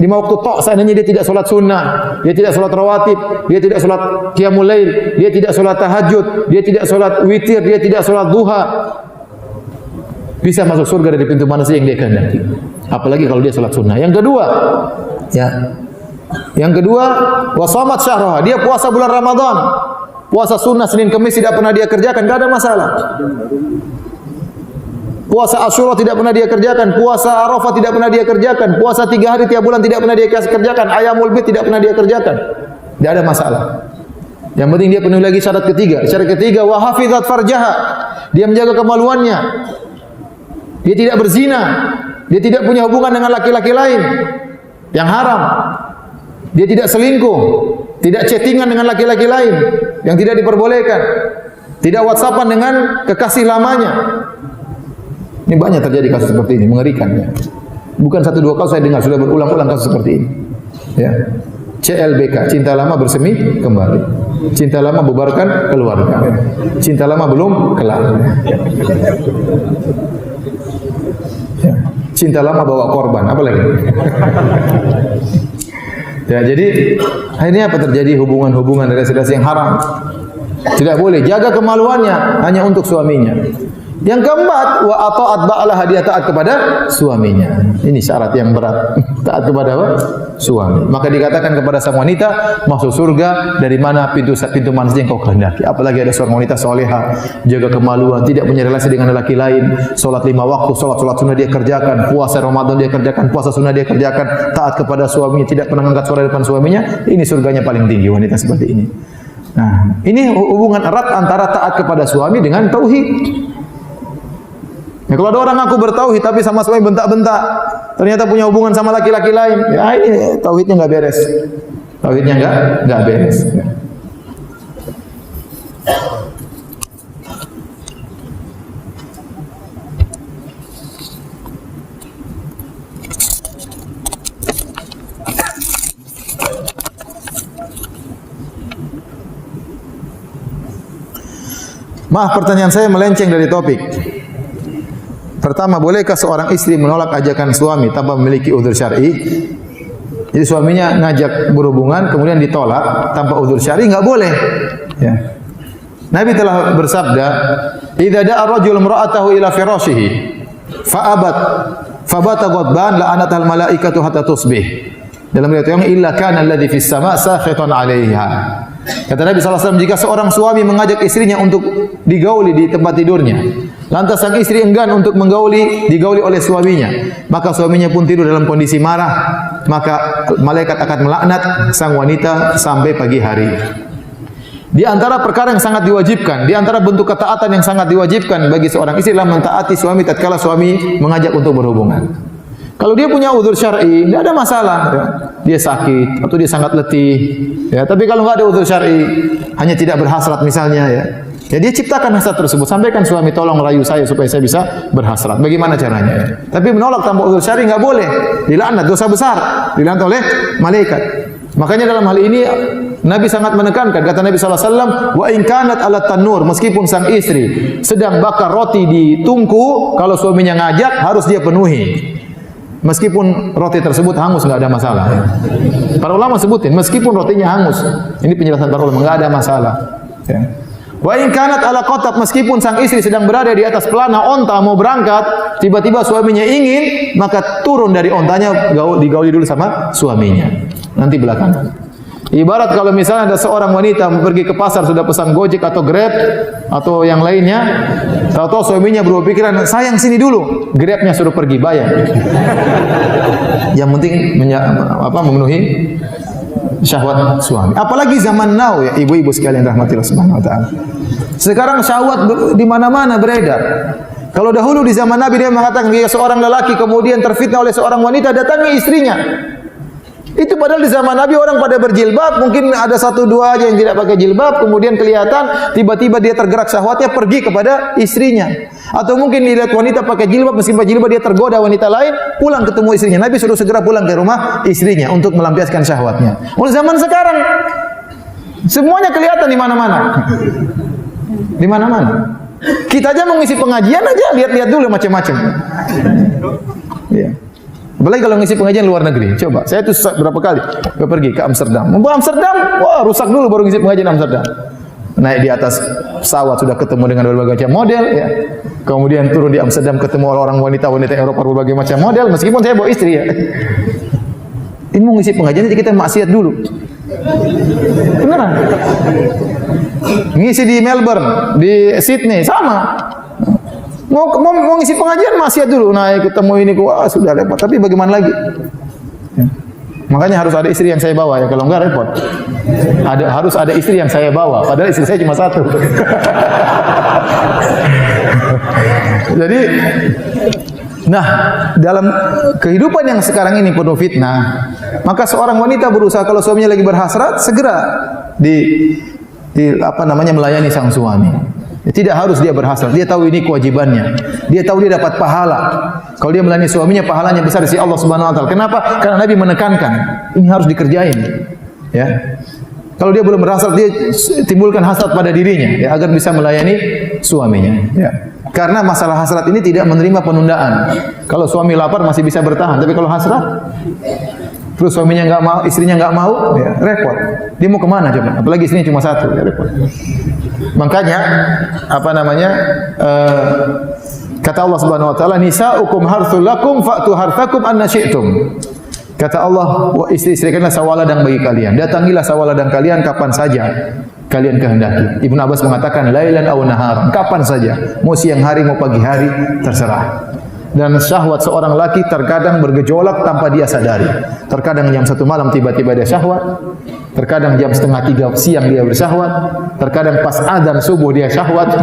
5 waktu tok, seandainya dia tidak salat sunnah, dia tidak salat rawatib, dia tidak salat qiyamul lail, dia tidak salat tahajud, dia tidak salat witir, dia tidak salat duha, bisa masuk surga dari pintu mana saja yang dia kehendaki. Apalagi kalau dia salat sunnah. Yang kedua, ya. Yang kedua, wasamat syahraha, dia puasa bulan Ramadan. Puasa sunnah Senin Kamis tidak pernah dia kerjakan, enggak ada masalah. Puasa Asyura tidak pernah dia kerjakan, puasa Arafah tidak pernah dia kerjakan, puasa 3 hari tiap bulan tidak pernah dia kerjakan, Ayamul Bid tidak pernah dia kerjakan. Tidak ada masalah. Yang penting dia penuhi lagi syarat ketiga. Syarat ketiga, wa hafizat farjaha. Dia menjaga kemaluannya. Dia tidak berzina. Dia tidak punya hubungan dengan laki-laki lain yang haram. Dia tidak selingkuh, tidak chattingan dengan laki-laki lain yang tidak diperbolehkan. Tidak WhatsAppan dengan kekasih lamanya. Ini banyak terjadi kasus seperti ini, mengerikan ya. Bukan 1-2 kasus saya dengar, sudah berulang-ulang kasus seperti ini. Ya. CLBK, cinta lama bersemi kembali. Cinta lama bubarkan keluarga. Cinta lama belum kelar. Ya. Cinta lama bawa korban, apa lagi? Ya, jadi akhirnya apa terjadi? Hubungan-hubungan relasi-relasi yang haram. Tidak boleh, jaga kemaluannya hanya untuk suaminya. Yang keempat, wa ata'at ba'laha, dia taat kepada suaminya. Ini syarat yang berat. Taat kepada apa? Suami. Maka dikatakan kepada sang wanita, masuk surga dari mana pintu mana saja yang kau kehendaki. Apalagi ada seorang wanita salehah, jaga kemaluan, tidak punya relasi dengan lelaki lain, salat 5 waktu, salat sunnah dia kerjakan, puasa Ramadan dia kerjakan, puasa sunnah dia kerjakan, taat kepada suaminya, tidak pernah angkat suara depan suaminya. Ini surganya paling tinggi wanita seperti ini. Nah, ini hubungan erat antara taat kepada suami dengan tauhid. Ya, kalau ada orang ngaku bertauhid tapi sama suami bentak-bentak, ternyata punya hubungan sama laki-laki lain, ya ini tauhidnya enggak beres. Tauhidnya enggak beres. Ya. Maaf, pertanyaan saya melenceng dari topik. Pertama, bolehkah seorang istri menolak ajakan suami tanpa memiliki udzur syar'i? Jadi suaminya ngajak berhubungan kemudian ditolak tanpa udzur syar'i, enggak boleh. Ya. Nabi telah bersabda, "Idza da'a ar-rajulu imra'atahu ila firashihi fa'abat fabata ghadban la'anatal malaikatu hatta tusbih." Dalam riwayat yang illa kana alladhi fis sama' sakhitan 'alaiha. Kata Nabi SAW, jika seorang suami mengajak istrinya untuk digauli di tempat tidurnya, lantas sang istri enggan untuk digauli oleh suaminya, maka suaminya pun tidur dalam kondisi marah, maka malaikat akan melaknat sang wanita sampai pagi hari. Di antara perkara yang sangat diwajibkan, di antara bentuk ketaatan yang sangat diwajibkan bagi seorang istri adalah mentaati suami tatkala suami mengajak untuk berhubungan. Kalau dia punya udzur syar'i, tidak ada masalah. Ya. Dia sakit atau dia sangat letih. Ya. Tapi kalau enggak ada udzur syar'i, hanya tidak berhasrat misalnya, ya dia ciptakan hasrat tersebut. Sampaikan suami, tolong rayu saya supaya saya bisa berhasrat. Bagaimana caranya? Ya. Tapi menolak tanpa udzur syar'i enggak boleh. Dilaknat, dosa besar. Dilaknat oleh malaikat. Makanya dalam hal ini Nabi sangat menekankan, kata Nabi SAW, wa in kanat ala tanur, meskipun sang istri sedang bakar roti di tungku, kalau suaminya ngajak harus dia penuhi. Meskipun roti tersebut hangus, enggak ada masalah. Para ulama sebutin, meskipun rotinya hangus, ini penjelasan para ulama, enggak ada masalah. Ya. Wa in kanat ala qatab, meskipun sang istri sedang berada di atas pelana onta mau berangkat, tiba-tiba suaminya ingin, maka turun dari ontanya, digauli dulu sama suaminya. Nanti belakangan. Ibarat kalau misalnya ada seorang wanita mau pergi ke pasar, sudah pesan Gojek atau Grab atau yang lainnya, tahu-tahu suaminya berpikiran, sayang sini dulu, Grabnya suruh pergi, bayar. Yang penting memenuhi syahwat suami. Apalagi zaman now ya, ibu-ibu sekalian rahmatillah subhanahu wa ta'ala. Sekarang syahwat di mana-mana beredar. Kalau dahulu di zaman Nabi dia mengatakan jika seorang lelaki kemudian terfitnah oleh seorang wanita, datangi istrinya. Itu padahal di zaman Nabi orang pada berjilbab, mungkin ada satu dua aja yang tidak pakai jilbab, kemudian kelihatan, tiba-tiba dia tergerak syahwatnya pergi kepada istrinya. Atau mungkin dilihat wanita pakai jilbab, meskipun jilbab dia tergoda wanita lain, pulang ketemu istrinya. Nabi suruh segera pulang ke rumah istrinya untuk melampiaskan syahwatnya. Oleh zaman sekarang, semuanya kelihatan di mana-mana. Di mana-mana. Kita aja mau ngisi pengajian aja, lihat-lihat dulu macam-macam. Ya. Apalagi kalau ngisi pengajian luar negeri. Coba, saya tuh berapa kali pergi ke Amsterdam. Mau Amsterdam, wah rusak dulu baru ngisi pengajian Amsterdam. Naik di atas pesawat sudah ketemu dengan berbagai macam model, ya. Kemudian turun di Amsterdam ketemu orang wanita-wanita Eropa berbagai macam model. Meskipun saya bawa istri ya. Ini mau ngisi pengajian kita maksiat dulu. Beneran. Ngisi di Melbourne, di Sydney sama. Mau ngisi pengajian maksiat dulu. Naik ketemu ini wah sudah repot. Tapi bagaimana lagi? Ya. Makanya harus ada istri yang saya bawa ya, kalau enggak repot. Harus ada istri yang saya bawa, padahal istri saya cuma satu. Jadi, nah dalam kehidupan yang sekarang ini penuh fitnah, maka seorang wanita berusaha kalau suaminya lagi berhasrat segera melayani sang suami. Tidak harus dia berhasrat, dia tahu ini kewajibannya. Dia tahu dia dapat pahala. Kalau dia melayani suaminya, pahalanya besar di sisi Allah Subhanahu wa taala. Kenapa? Karena Nabi menekankan, ini harus dikerjain. Ya. Kalau dia belum berhasrat, dia timbulkan hasrat pada dirinya ya, agar bisa melayani suaminya. Ya. Karena masalah hasrat ini tidak menerima penundaan. Kalau suami lapar masih bisa bertahan, tapi kalau hasrat terus suaminya enggak mau, istrinya enggak mau, ya, repot. Dia mau kemana coba? Apalagi istrinya cuma satu, ya, repot. Makanya kata Allah Subhanahu wa taala, nisaukum harthul lakum fa'tu harthakum anna syi'tum. Kata Allah, istri-istri kalian sawaladang bagi kalian. Datangilah sawaladang kalian kapan saja kalian kehendaki. Ibnu Abbas mengatakan lailan aw naharan, kapan saja, mau siang hari mau pagi hari terserah. Dan syahwat seorang laki terkadang bergejolak tanpa dia sadari. Terkadang jam 1 malam tiba-tiba dia syahwat, terkadang jam 2:30 siang dia bersyahwat, terkadang pas adzan subuh dia syahwat,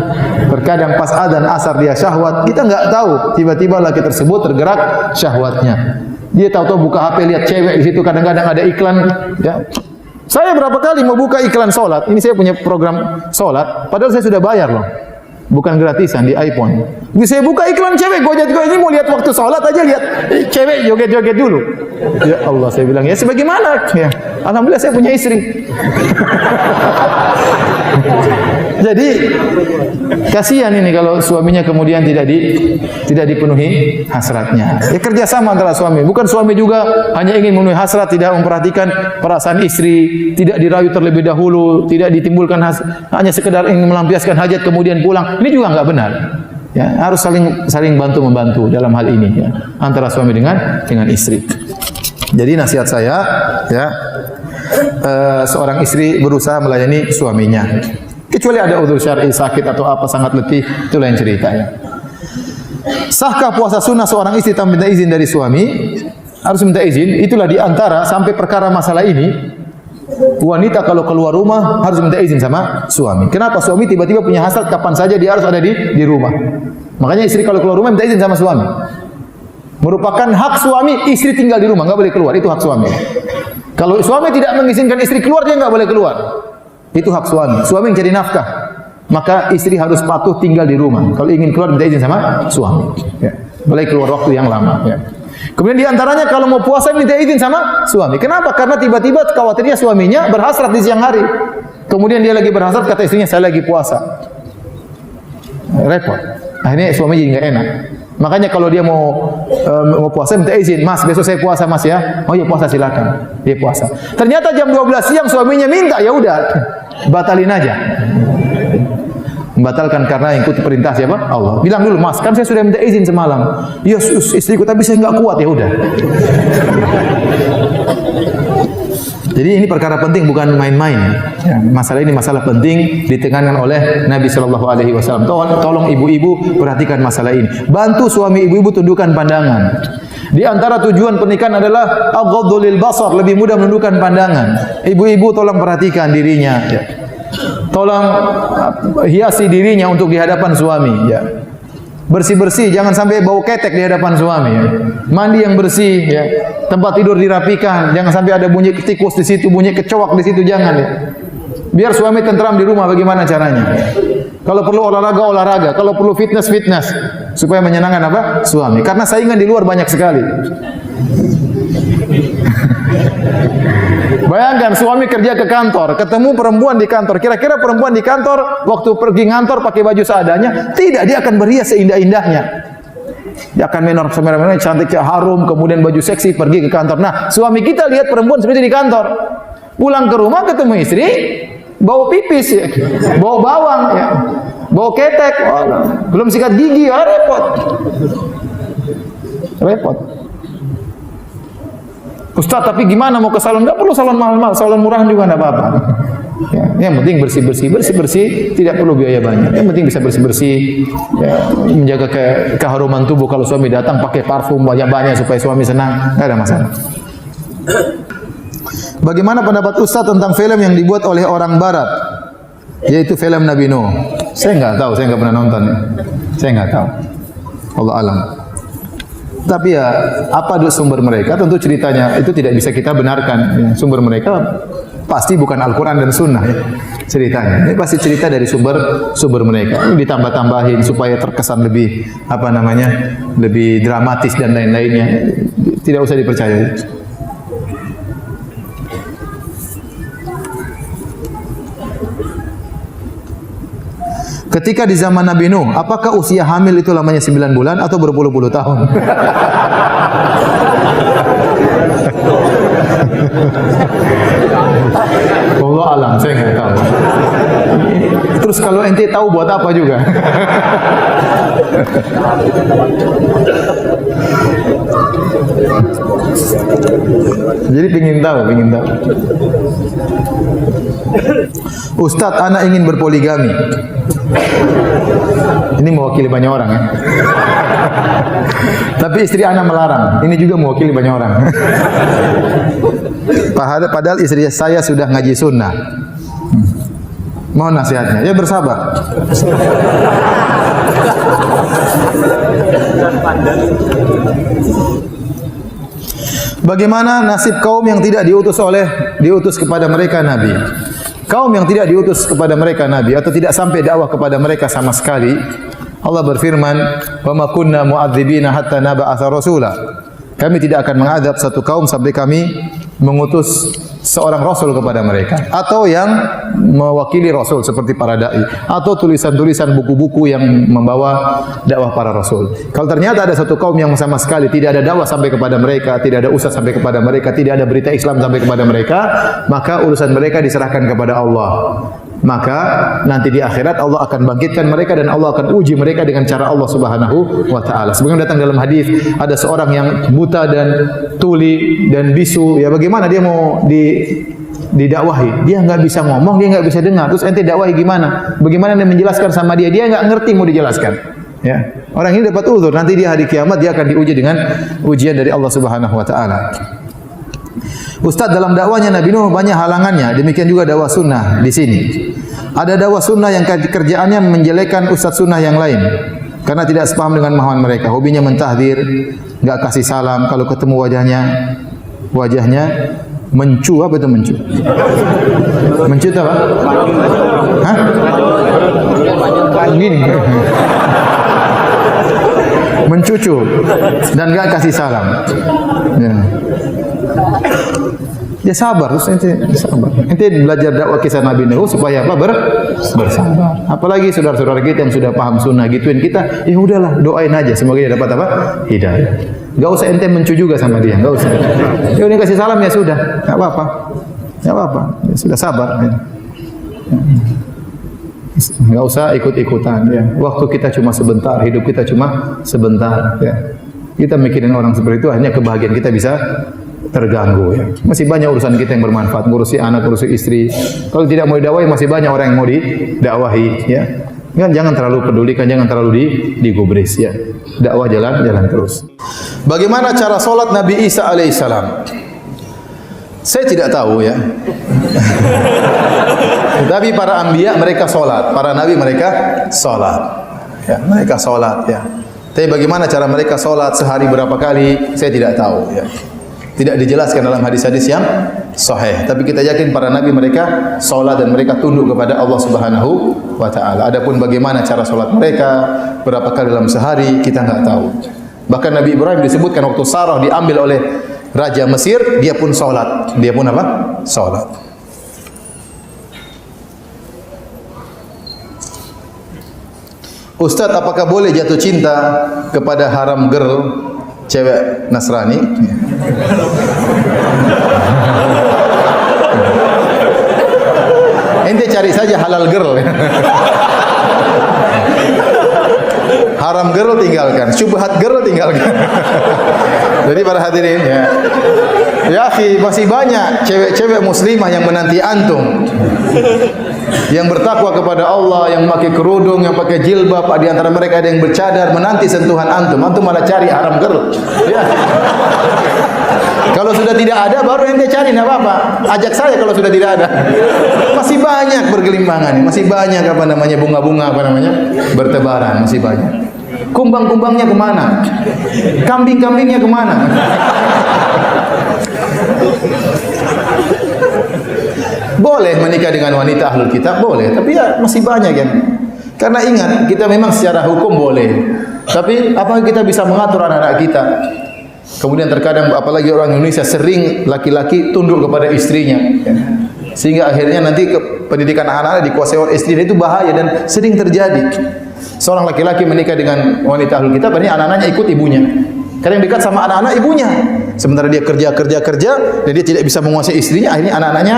terkadang pas adzan asar dia syahwat. Kita enggak tahu, tiba-tiba laki tersebut tergerak syahwatnya. Dia tahu-tahu buka HP lihat cewek di situ, kadang-kadang ada iklan, ya. Saya berapa kali mau buka iklan salat. Ini saya punya program salat, padahal saya sudah bayar loh. Bukan gratisan di iPhone. Saya buka iklan cewek gojet-gojet, ini mau lihat waktu salat aja lihat cewek joget-joget dulu. Ya Allah, saya bilang ya sebagaimana ya. Alhamdulillah saya punya istri. Jadi kasihan ini kalau suaminya kemudian tidak dipenuhi hasratnya. Ya kerjasama antara suami. Bukan suami juga hanya ingin memenuhi hasrat, tidak memperhatikan perasaan istri, tidak dirayu terlebih dahulu, tidak ditimbulkan hanya sekedar ingin melampiaskan hajat kemudian pulang. Ini juga enggak benar. Ya, harus saling bantu membantu dalam hal ini ya, antara suami dengan istri. Jadi nasihat saya ya, seorang istri berusaha melayani suaminya. Kecuali ada udzur syar'i, sakit atau apa sangat letih, itu lain cerita ya. Sahkah puasa sunnah seorang istri tanpa minta izin dari suami? Harus minta izin. Itulah di antara sampai perkara masalah ini. Wanita kalau keluar rumah harus minta izin sama suami. Kenapa? Suami tiba-tiba punya hasrat kapan saja dia harus ada di rumah. Makanya istri kalau keluar rumah minta izin sama suami. Merupakan hak suami istri tinggal di rumah, enggak boleh keluar. Itu hak suami. Kalau suami tidak mengizinkan istri keluar, dia enggak boleh keluar. Itu hak suami. Suami yang jadi nafkah, maka istri harus patuh tinggal di rumah. Kalau ingin keluar minta izin sama suami. Ya. Boleh keluar waktu yang lama. Ya. Kemudian di antaranya kalau mau puasa minta izin sama suami. Kenapa? Karena tiba-tiba khawatirnya suaminya berhasrat di siang hari. Kemudian dia lagi berhasrat, kata istrinya saya lagi puasa. Repot. Akhirnya suami jadi enggak enak. Makanya kalau dia mau puasa minta izin, "Mas, besok saya puasa, Mas ya." "Oh iya, puasa silakan." Dia puasa. Ternyata jam 12 siang suaminya minta, ya udah, batalin aja. Membatalkan karena ikut perintah siapa? Allah. Bilang dulu, "Mas, kan saya sudah minta izin semalam." "Ya, istriku, tapi saya enggak kuat." Ya udah. Jadi ini perkara penting, bukan main-main. Ya, masalah ini masalah penting ditekankan oleh Nabi Shallallahu Alaihi Wasallam. Tolong ibu-ibu perhatikan masalah ini. Bantu suami ibu-ibu tundukkan pandangan. Di antara tujuan pernikahan adalah aghaddu lil basar, lebih mudah menundukkan pandangan. Ibu-ibu tolong perhatikan dirinya ya. Tolong hiasi dirinya untuk di hadapan suami ya. Bersih-bersih, jangan sampai bau ketek di hadapan suami ya. Mandi yang bersih ya. Tempat tidur dirapikan, jangan sampai ada bunyi tikus di situ, bunyi kecoak di situ, jangan ya. Biar suami tentram di rumah. Bagaimana caranya? Kalau perlu olahraga, kalau perlu fitness supaya menyenangkan apa? Suami. Karena saingan di luar banyak sekali. Bayangkan suami kerja ke kantor, ketemu perempuan di kantor. Kira-kira perempuan di kantor waktu pergi ngantor pakai baju seadanya? Tidak, dia akan berhias seindah-indahnya. Dia akan menor-menor cantik, harum, kemudian baju seksi pergi ke kantor. Nah, suami kita lihat perempuan seperti di kantor. Pulang ke rumah ketemu istri, bau pipis ya, bau bawang ya, bau ketek, belum sikat gigi, repot. Ustaz, tapi gimana mau ke salon? Enggak perlu salon mahal-mahal, salon murahan juga enggak apa-apa. Ya, yang penting bersih-bersih, tidak perlu biaya banyak. Yang penting bisa bersih-bersih, ya, menjaga keharuman tubuh. Kalau suami datang pakai parfum banyak-banyak supaya suami senang, enggak ada masalah. Bagaimana pendapat Ustaz tentang film yang dibuat oleh orang barat, yaitu film Nabi Nuh? Saya enggak tahu, saya enggak pernah nonton. Saya enggak tahu. Allah alam. Tapi ya, apa sumber mereka? Tentu ceritanya itu tidak bisa kita benarkan. Ya, sumber mereka pasti bukan Al-Quran dan Sunnah. Ya, ceritanya, ini pasti cerita dari sumber mereka. Ini ditambah-tambahin supaya terkesan lebih lebih dramatis dan lain-lainnya. Tidak usah dipercaya. Ketika di zaman Nabi Nuh, apakah usia hamil itu lamanya 9 bulan atau berpuluh-puluh tahun? Allah alam, saya nggak tahu. Terus kalau ente tahu buat apa juga? Jadi pingin tahu. Ustadz, anak ingin berpoligami. Ini mewakili banyak orang ya. Tapi istri anak melarang. Ini juga mewakili banyak orang. Padahal istri saya sudah ngaji sunnah. Mohon nasihatnya. Ya bersabar. Bagaimana nasib kaum yang tidak diutus kepada mereka Nabi? Kaum yang tidak diutus kepada mereka Nabi atau tidak sampai dakwah kepada mereka sama sekali, Allah berfirman, "Wa ma kunna mu'adzibina hatta nab'atsa rasula." Kami tidak akan mengadab satu kaum sampai kami mengutus seorang rasul kepada mereka, atau yang mewakili rasul seperti para dai, atau tulisan-tulisan buku-buku yang membawa dakwah para rasul. Kalau ternyata ada satu kaum yang sama sekali tidak ada dakwah sampai kepada mereka, tidak ada ustaz sampai kepada mereka, tidak ada berita Islam sampai kepada mereka, maka urusan mereka diserahkan kepada Allah. Maka nanti di akhirat Allah akan bangkitkan mereka dan Allah akan uji mereka dengan cara Allah Subhanahu wa taala. Sebagaimana datang dalam hadis, ada seorang yang buta dan tuli dan bisu, ya bagaimana dia mau didakwahi? Dia enggak bisa ngomong, dia enggak bisa dengar. Terus ente dakwahi gimana? Bagaimana anda menjelaskan sama dia? Dia enggak ngerti mau dijelaskan. Ya. Orang ini dapat uzur, nanti dia hari kiamat dia akan diuji dengan ujian dari Allah Subhanahu wa taala. Ustaz, dalam dakwahnya Nabi Nuh banyak halangannya. Demikian juga dakwah sunnah di sini. Ada dakwah sunnah yang kerjaannya menjelekkan ustaz sunnah yang lain karena tidak sepaham dengan mahaman mereka. Hobinya mentahdir, enggak kasih salam, kalau ketemu wajahnya mencu. Apa itu mencu? Mencu itu apa? Hah? Gini. Mencucu dan enggak kasih salam. Ya. Ya sabar, terus ente sabar. Ente belajar dakwah kisah Nabi Nuh supaya apa? Bersabar. Apalagi saudara-saudara kita yang sudah paham sunnah gituin kita, ya udahlah, doain aja semoga dia dapat apa? Hidayah. Enggak usah ente mencu juga sama dia, enggak usah. Ya udah kasih salam ya sudah, enggak apa-apa. Enggak apa-apa. Ya sudah sabar ya. Enggak usah ikut-ikutan ya. Waktu kita cuma sebentar, hidup kita cuma sebentar ya. Kita mikirin orang seperti itu hanya kebahagiaan kita bisa terganggu ya. Masih banyak urusan kita yang bermanfaat, ngurusi anak, ngurusi istri. Kalau tidak mau didakwahi masih banyak orang yang mau didakwahi ya. Kan jangan terlalu pedulikan, jangan terlalu digubris ya. Dakwah jalan terus. Bagaimana cara salat Nabi Isa alaihissalam? Saya tidak tahu ya. Tapi para anbiya mereka salat, para nabi mereka salat. Ya, mereka salat ya. Tapi bagaimana cara mereka salat sehari berapa kali? Saya tidak tahu ya. Tidak dijelaskan dalam hadis-hadis yang sahih. Tapi kita yakin para nabi mereka salat dan mereka tunduk kepada Allah Subhanahu wa taala. Adapun bagaimana cara salat mereka, berapa kali dalam sehari, kita enggak tahu. Bahkan Nabi Ibrahim disebutkan waktu Sarah diambil oleh raja Mesir, dia pun salat. Dia pun apa? Salat. Ustaz, apakah boleh jatuh cinta kepada haram girl, cewek Nasrani? Ente cari saja halal girl. Haram girl tinggalkan, syubhat girl tinggalkan. Jadi para hadirin ya. Ya akhi, masih banyak cewek-cewek muslimah yang menanti antum. Yang bertakwa kepada Allah, yang pakai kerudung, yang pakai jilbab, di antara mereka ada yang bercadar menanti sentuhan antum. Antum malah cari haram girl. Ya. Kalau sudah tidak ada baru ente cari, enggak apa-apa. Ajak saya kalau sudah tidak ada. Masih banyak bergelimbangan, masih banyak bunga-bunga bertebaran, masih banyak. Kumbang-kumbangnya kemana? Kambing-kambingnya kemana? Boleh menikah dengan wanita ahlul kitab, boleh. Tapi ya masih banyak kan. Karena ingat, kita memang secara hukum boleh. Tapi apakah kita bisa mengatur anak-anak kita? Kemudian terkadang apalagi orang Indonesia sering laki-laki tunduk kepada istrinya. Sehingga akhirnya nanti pendidikan anak-anak dikuasai oleh istrinya, itu bahaya dan sering terjadi. Seorang laki-laki menikah dengan wanita ahlul kitab, ini anak-anaknya ikut ibunya. Karena yang dekat sama anak-anak ibunya. Sementara dia kerja dan dia tidak bisa menguasai istrinya, akhirnya anak-anaknya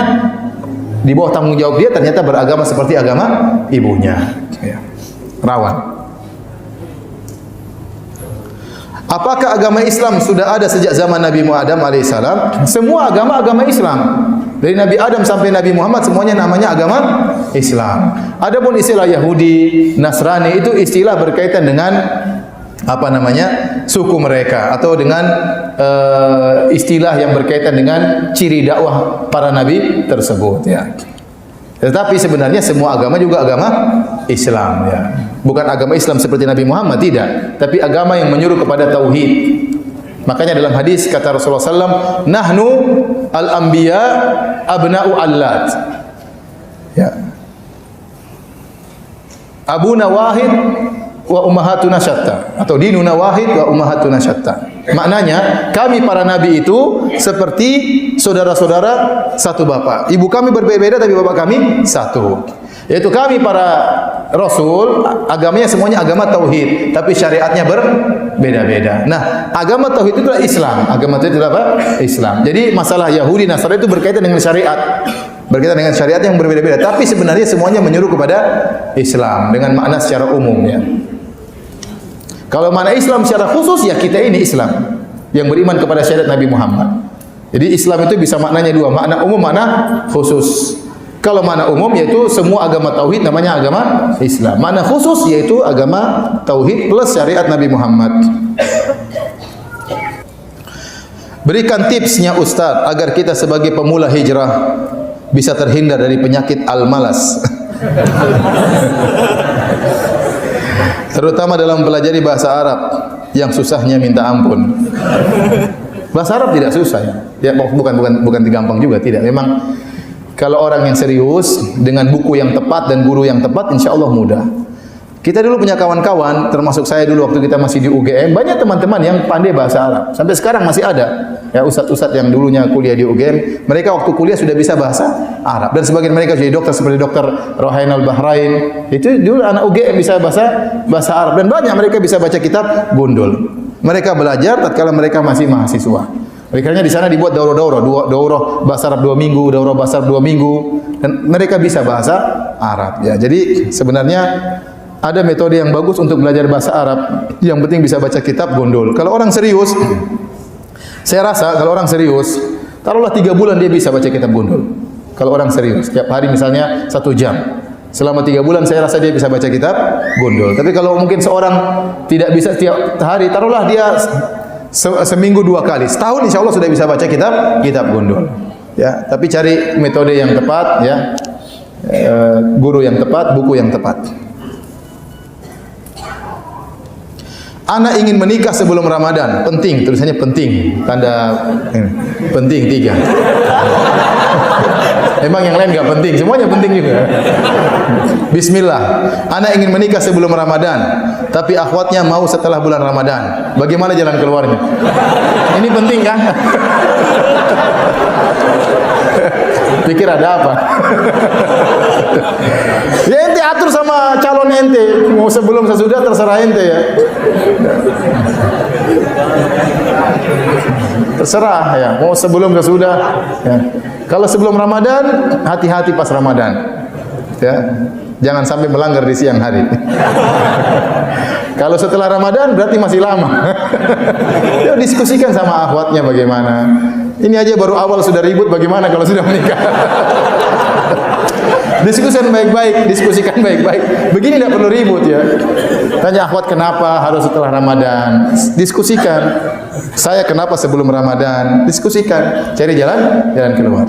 di bawah tanggung jawab dia ternyata beragama seperti agama ibunya. Ya. Rawan. Apakah agama Islam sudah ada sejak zaman Nabi Adam alaihissalam? Semua agama Islam. Dari Nabi Adam sampai Nabi Muhammad semuanya namanya agama Islam. Adapun istilah Yahudi, Nasrani itu istilah berkaitan dengan suku mereka atau dengan istilah yang berkaitan dengan ciri dakwah para nabi tersebut ya. Tetapi sebenarnya semua agama juga agama Islam ya. Bukan agama Islam seperti Nabi Muhammad, tidak, tapi agama yang menyuruh kepada tauhid. Makanya dalam hadis kata Rasulullah SAW, nahnu al-anbiya abna'u allat. Ya. Abuna wahid wa ummahatuna syatta, atau dinuna wahid wa ummahatuna syatta. Maknanya kami para nabi itu seperti saudara-saudara satu bapak. Ibu kami berbeda tapi bapak kami satu. Yaitu kami para rasul, agamanya semuanya agama tauhid, tapi syariatnya berbeda-beda. Nah, agama tauhid itu adalah Islam. Agama tauhid itu apa? Islam. Jadi masalah Yahudi Nasrani itu berkaitan dengan syariat. Berkaitan dengan syariat yang berbeda-beda, tapi sebenarnya semuanya menyuruh kepada Islam dengan makna secara umum ya. Kalau makna Islam secara khusus ya kita ini Islam yang beriman kepada syariat Nabi Muhammad. Jadi Islam itu bisa maknanya dua, makna umum, makna khusus. Kalau makna umum yaitu semua agama tauhid namanya agama Islam. Makna khusus yaitu agama tauhid plus syariat Nabi Muhammad. Berikan tipsnya Ustaz agar kita sebagai pemula hijrah bisa terhindar dari penyakit al-malas. Terutama dalam mempelajari bahasa Arab yang susahnya minta ampun. Bahasa Arab tidak susah ya. Ya bukan gampang juga, tidak. Memang kalau orang yang serius dengan buku yang tepat dan guru yang tepat, insya Allah mudah. Kita dulu punya kawan-kawan, termasuk saya dulu waktu kita masih di UGM, banyak teman-teman yang pandai bahasa Arab. Sampai sekarang masih ada. Ya ustadz-ustadz yang dulunya kuliah di UGM, mereka waktu kuliah sudah bisa bahasa Arab. Dan sebagian mereka jadi dokter seperti Dr. Rohain Al-Bahrain. Itu dulu anak UGM bisa bahasa Arab. Dan banyak mereka bisa baca kitab gundul. Mereka belajar tatkala mereka masih mahasiswa. Mereka di sana dibuat daurah bahasa Arab 2 minggu, daurah bahasa Arab 2 minggu, dan mereka bisa bahasa Arab. Ya, jadi sebenarnya ada metode yang bagus untuk belajar bahasa Arab. Yang penting bisa baca kitab gundul. Kalau orang serius, saya rasa kalau orang serius, taruhlah 3 bulan dia bisa baca kitab gundul. Kalau orang serius, setiap hari misalnya 1 jam. Selama 3 bulan saya rasa dia bisa baca kitab gundul. Tapi kalau mungkin seorang tidak bisa setiap hari, taruhlah dia seminggu 2 kali, setahun insya Allah sudah bisa baca kitab gundul. Ya, tapi cari metode yang tepat, ya, guru yang tepat, buku yang tepat. Anak ingin menikah sebelum Ramadan, penting, tulisannya penting, tanda ini, penting 3. Emang yang lain enggak penting, semuanya penting juga. Bismillah. Anak ingin menikah sebelum Ramadan, tapi akhwatnya mau setelah bulan Ramadan. Bagaimana jalan keluarnya? Ini penting kan? Pikir ada apa? Ya ente atur sama calon ente, mau sebelum sesudah terserah ente ya. Terserah ya, mau sebelum sesudah ya. Kalau sebelum Ramadan, hati-hati pas Ramadan. Ya. Jangan sampai melanggar di siang hari. Kalau setelah Ramadan berarti masih lama. Ya, diskusikan sama akhwatnya bagaimana. Ini aja baru awal sudah ribut, bagaimana kalau sudah menikah? Diskusikan baik-baik, diskusikan baik-baik. Begini tidak perlu ribut ya. Tanya akhwat kenapa harus setelah Ramadan. Diskusikan. Saya kenapa sebelum Ramadan. Diskusikan. Cari jalan keluar.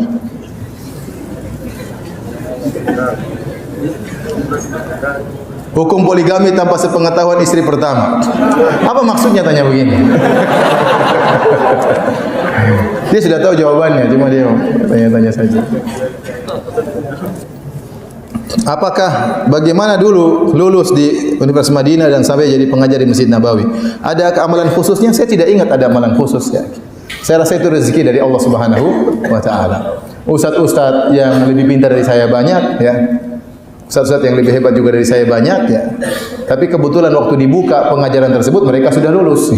Hukum poligami tanpa sepengetahuan istri pertama. Apa maksudnya tanya begini? Dia sudah tahu jawabannya, cuma dia tanya-tanya saja. Apakah bagaimana dulu lulus di Universitas Madinah dan sampai jadi pengajar di Masjid Nabawi? Ada amalan khususnya? Saya tidak ingat ada amalan khusus ya. Saya rasa itu rezeki dari Allah Subhanahu wa taala. Ustaz-ustaz yang lebih pintar dari saya banyak ya. Ustaz-ustaz yang lebih hebat juga dari saya banyak ya. Tapi kebetulan waktu dibuka pengajaran tersebut mereka sudah lulus.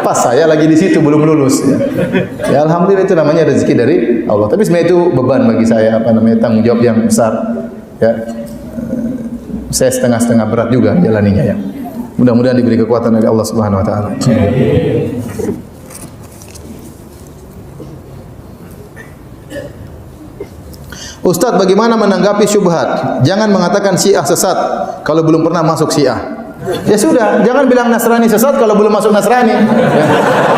Pas saya lagi di situ belum lulus ya. Ya alhamdulillah itu namanya rezeki dari Allah. Tapi sebenarnya itu beban bagi saya, tanggung jawab yang besar. Ya. Saya setengah-setengah berat juga jalaninya ya. Mudah-mudahan diberi kekuatan dari Allah Subhanahu wa taala. Ustaz, bagaimana menanggapi syubhat? Jangan mengatakan Syiah sesat kalau belum pernah masuk Syiah. Ya sudah, jangan bilang Nasrani sesat kalau belum masuk Nasrani. Ya.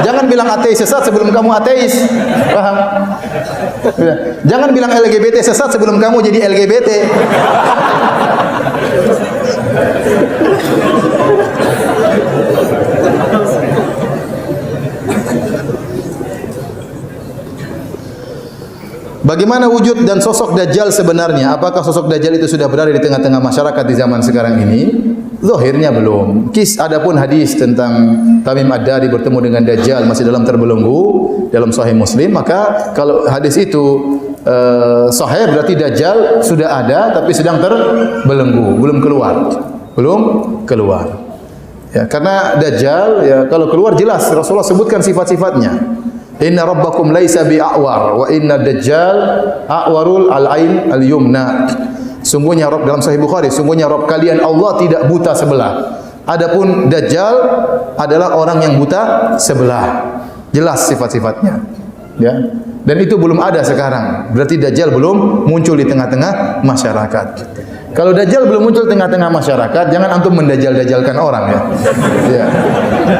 Jangan bilang ateis sesat sebelum kamu ateis. Paham? Ya. Jangan bilang LGBT sesat sebelum kamu jadi LGBT. Bagaimana wujud dan sosok Dajjal sebenarnya? Apakah sosok Dajjal itu sudah berada di tengah-tengah masyarakat di zaman sekarang ini? Zahirnya belum. Adapun hadis tentang Tamim Ad-Dari bertemu dengan Dajjal masih dalam terbelenggu dalam Sahih Muslim, maka kalau hadis itu sahih berarti Dajjal sudah ada tapi sedang terbelenggu, belum keluar. Ya, karena Dajjal ya kalau keluar jelas Rasulullah sebutkan sifat-sifatnya. Inna rabbakum laisa bi'awar wa inna dajjal a'warul al-ain al-yumna. Sungguhnya Rabb dalam Sahih Bukhari, sungguhnya Rabb kalian Allah tidak buta sebelah. Adapun Dajjal adalah orang yang buta sebelah. Jelas sifat-sifatnya. Ya. Dan itu belum ada sekarang. Berarti Dajjal belum muncul di tengah-tengah masyarakat. Kalau Dajjal belum muncul di tengah-tengah masyarakat, jangan antum mendajjal-dajjalkan orang ya. Ya.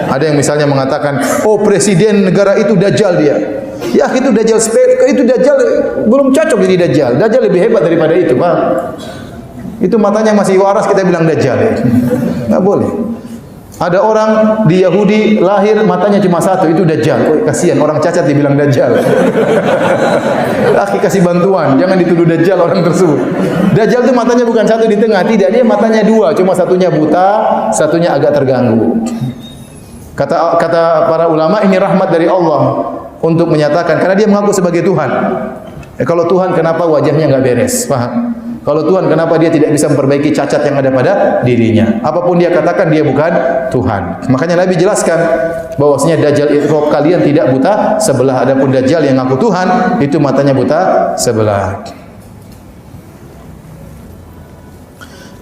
Ada yang misalnya mengatakan, "Oh, presiden negara itu Dajjal dia." Ya, itu Dajjal itu Dajjal belum cocok jadi Dajjal. Dajjal lebih hebat daripada itu, Pak. Itu matanya masih waras kita bilang Dajjal ya. Enggak boleh. Ada orang di Yahudi lahir matanya cuma satu, itu Dajjal. Oh, kasihan orang cacat dibilang Dajjal. Akhi kasih bantuan, jangan dituduh Dajjal orang tersebut. Dajjal itu matanya bukan satu di tengah, tidak, dia matanya dua, cuma satunya buta, satunya agak terganggu. Kata para ulama ini rahmat dari Allah untuk menyatakan karena dia mengaku sebagai Tuhan. Kalau Tuhan kenapa wajahnya enggak beres? Paham? Kalau Tuhan kenapa dia tidak bisa memperbaiki cacat yang ada pada dirinya? Apapun dia katakan dia bukan Tuhan. Makanya Nabi jelaskan bahwasanya Dajjal itu kalian tidak buta sebelah, adapun Dajjal yang ngaku Tuhan itu matanya buta sebelah.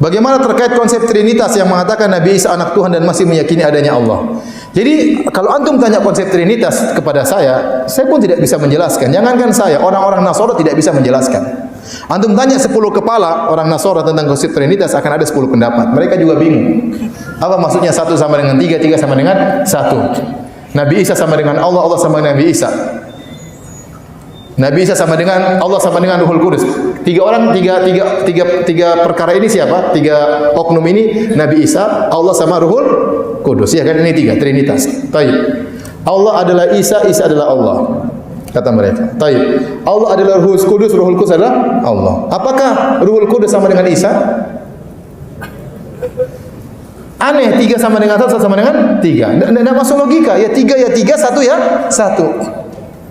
Bagaimana terkait konsep Trinitas yang mengatakan Nabi Isa anak Tuhan dan masih meyakini adanya Allah? Jadi kalau antum tanya konsep Trinitas kepada saya pun tidak bisa menjelaskan. Jangankan saya, orang-orang Nasara tidak bisa menjelaskan. Antum tanya 10 kepala orang Nasara tentang konsep Trinitas akan ada 10 pendapat. Mereka juga bingung. Apa maksudnya 1 sama dengan 3, 3 sama dengan 1? Nabi Isa sama dengan Allah, Allah sama dengan Nabi Isa. Nabi Isa sama dengan Allah sama dengan Ruhul Kudus. Tiga perkara ini siapa? 3 oknum ini Nabi Isa, Allah sama Ruhul Kudus. Ya kan ini 3 Trinitas. Baik. Allah adalah Isa, Isa adalah Allah. Kata mereka. Baik. Allah adalah Ruhul Kudus, Ruhul Kudus adalah Allah. Apakah Ruhul Kudus sama dengan Isa? Aneh, 3 sama dengan 1, 1 sama dengan 3. Tidak masuk logika. Ya 3 ya 3, 1 ya 1.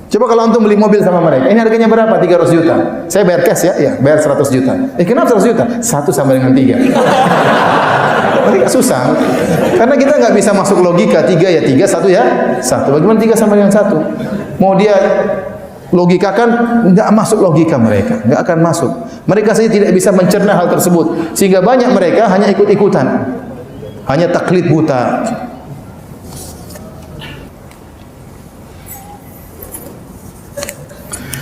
Coba kalau antum beli mobil sama mereka, ini harganya berapa? 300 juta. Saya bayar cash ya? Ya, bayar 100 juta. Kenapa 100 juta? 1 sama dengan 3. Mereka susah. Karena kita nggak bisa masuk logika 3 ya 3, 1 ya 1. Bagaimana 3 sama dengan 1? Mau dia logikakan, nggak masuk logika mereka, nggak akan masuk. Mereka saja tidak bisa mencerna hal tersebut, sehingga banyak mereka hanya ikut-ikutan, hanya taklid buta.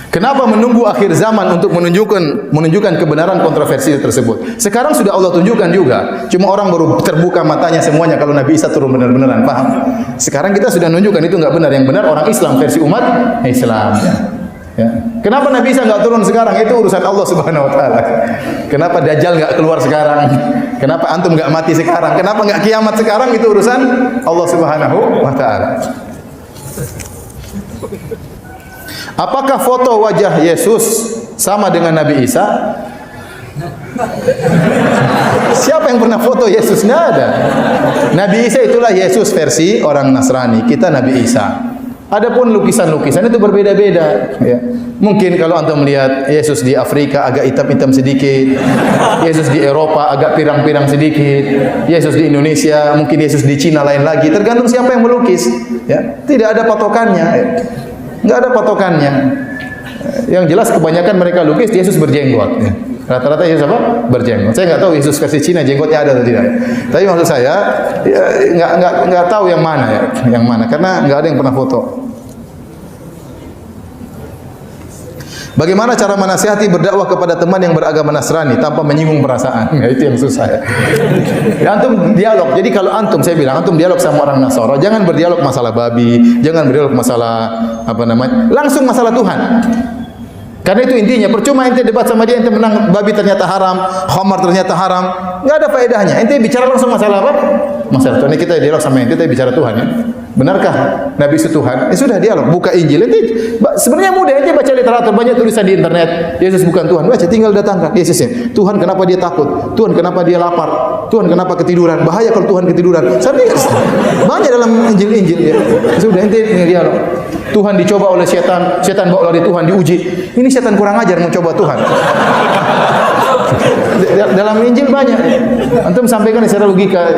Kenapa menunggu akhir zaman untuk menunjukkan kebenaran kontroversi tersebut? Sekarang sudah Allah tunjukkan juga. Cuma orang baru terbuka matanya semuanya kalau Nabi Isa turun benar-benaran, paham? Sekarang kita sudah menunjukkan itu enggak benar. Yang benar orang Islam versi umat Islam. Ya. Kenapa Nabi Isa enggak turun sekarang? Itu urusan Allah Subhanahu wa taala. Kenapa Dajjal enggak keluar sekarang? Kenapa antum enggak mati sekarang? Kenapa enggak kiamat sekarang? Itu urusan Allah Subhanahu wa taala. Apakah foto wajah Yesus sama dengan Nabi Isa? Siapa yang pernah foto Yesus? Tidak ada. Nabi Isa itulah Yesus versi orang Nasrani. Kita Nabi Isa. Adapun lukisan-lukisan itu berbeda-beda. Ya. Mungkin kalau antum melihat Yesus di Afrika agak hitam-hitam sedikit, Yesus di Eropa agak pirang-pirang sedikit, Yesus di Indonesia, mungkin Yesus di Cina lain lagi. Tergantung siapa yang melukis. Ya. Tidak ada patokannya. Enggak ada patokannya. Yang jelas kebanyakan mereka lukis Yesus berjenggot. Ya. Rata-rata Yesus apa? Berjenggot. Saya nggak tahu Yesus versi Cina jenggotnya ada atau tidak. Tapi maksud saya ya, nggak tahu yang mana ya, yang mana karena nggak ada yang pernah foto. Bagaimana cara menasihati berdakwah kepada teman yang beragama Nasrani tanpa menyinggung perasaan? Ya, itu yang susah ya. Ya, antum dialog. Jadi kalau antum, saya bilang antum dialog sama orang Nasara, jangan berdialog masalah babi, jangan berdialog masalah apa namanya, langsung masalah Tuhan. Karena itu intinya, percuma ente debat sama dia, ente menang babi ternyata haram, khamar ternyata haram, nggak ada faedahnya. Ente bicara langsung masalah apa? Masalah Tuhan. Ini kita dialog sama ente bicara Tuhan ya. Benarkah Nabi itu Tuhan? Sudah dialog, buka Injil. Ente sebenarnya mudah, ente baca literatur, banyak tulisan di internet. Yesus bukan Tuhan. Baca, tinggal datangkan Yesusnya. Tuhan kenapa dia takut? Tuhan kenapa dia lapar? Tuhan kenapa ketiduran? Bahaya kalau Tuhan ketiduran. Banyak dalam Injil-Injil ya. Sudah ente dialog. Tuhan dicoba oleh setan, setan bawa lari Tuhan diuji. Ini setan kurang ajar mau coba Tuhan. Dalam Injil banyak. Antum sampaikan secara logika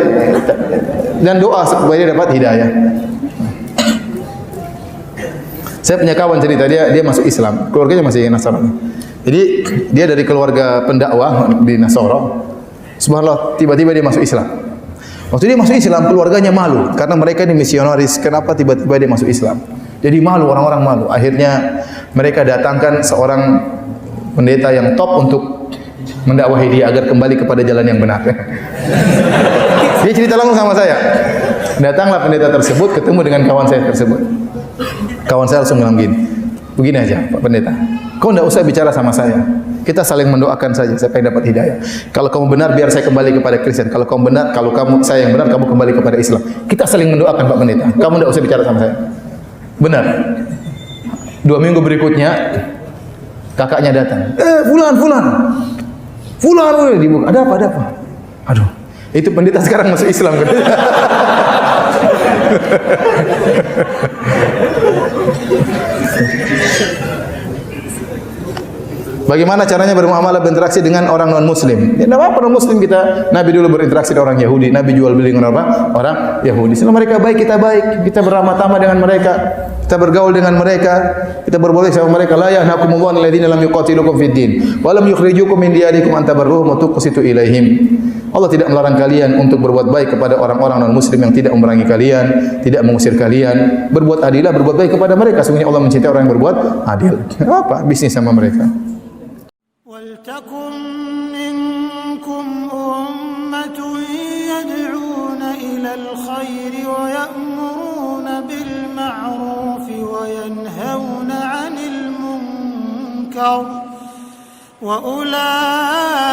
dan doa supaya dia dapat hidayah. Saya punya kawan cerita dia masuk Islam, keluarganya masih Nasrani. Jadi dia dari keluarga pendakwah di Nasara. Subhanallah, tiba-tiba dia masuk Islam. Waktu dia masuk Islam, keluarganya malu karena mereka ini misionaris. Kenapa tiba-tiba dia masuk Islam? Jadi malu, orang-orang malu. Akhirnya mereka datangkan seorang pendeta yang top untuk mendakwahi dia agar kembali kepada jalan yang benar. Dia cerita langsung sama saya. Datanglah pendeta tersebut ketemu dengan kawan saya tersebut. Kawan saya langsung bilang begini aja Pak Pendeta, kau tidak usah bicara sama saya. Kita saling mendoakan saja sampai dapat hidayah. Kalau kamu benar biar saya kembali kepada Kristen. Kalau kamu benar, kalau saya yang benar kamu kembali kepada Islam. Kita saling mendoakan Pak Pendeta. Kamu tidak usah bicara sama saya. Benar. 2 minggu berikutnya kakaknya datang. Fulan. Ada apa? Aduh, itu pendeta sekarang masuk Islam. Bagaimana caranya bermuamalah berinteraksi dengan orang non muslim? Ya, apa non muslim kita? Nabi dulu berinteraksi dengan orang Yahudi. Nabi jual beli dengan apa? Orang Yahudi. Selama mereka baik, kita baik. Kita beramah-tamah dengan mereka. Kita bergaul dengan mereka. Kita berboleh sama mereka. La yahnakumullahu alladziina lam yuqatilukum fid din wa lam yukhrijukum min diyarikum an tabarruhum wa tuqsitu ilaihim. Allah tidak melarang kalian untuk berbuat baik kepada orang-orang non muslim yang tidak memerangi kalian, tidak mengusir kalian. Berbuat adilah, berbuat baik kepada mereka. Sesungguhnya Allah mencintai orang yang berbuat adil. Apa bisnis sama mereka? وَلْتَكُنْ مِنْكُمْ أُمَّةٌ يَدْعُونَ إِلَى الْخَيْرِ وَيَأْمُرُونَ بِالْمَعْرُوفِ وَيَنْهَوْنَ عَنِ الْمُنْكَرِ وَأُولَئِكَ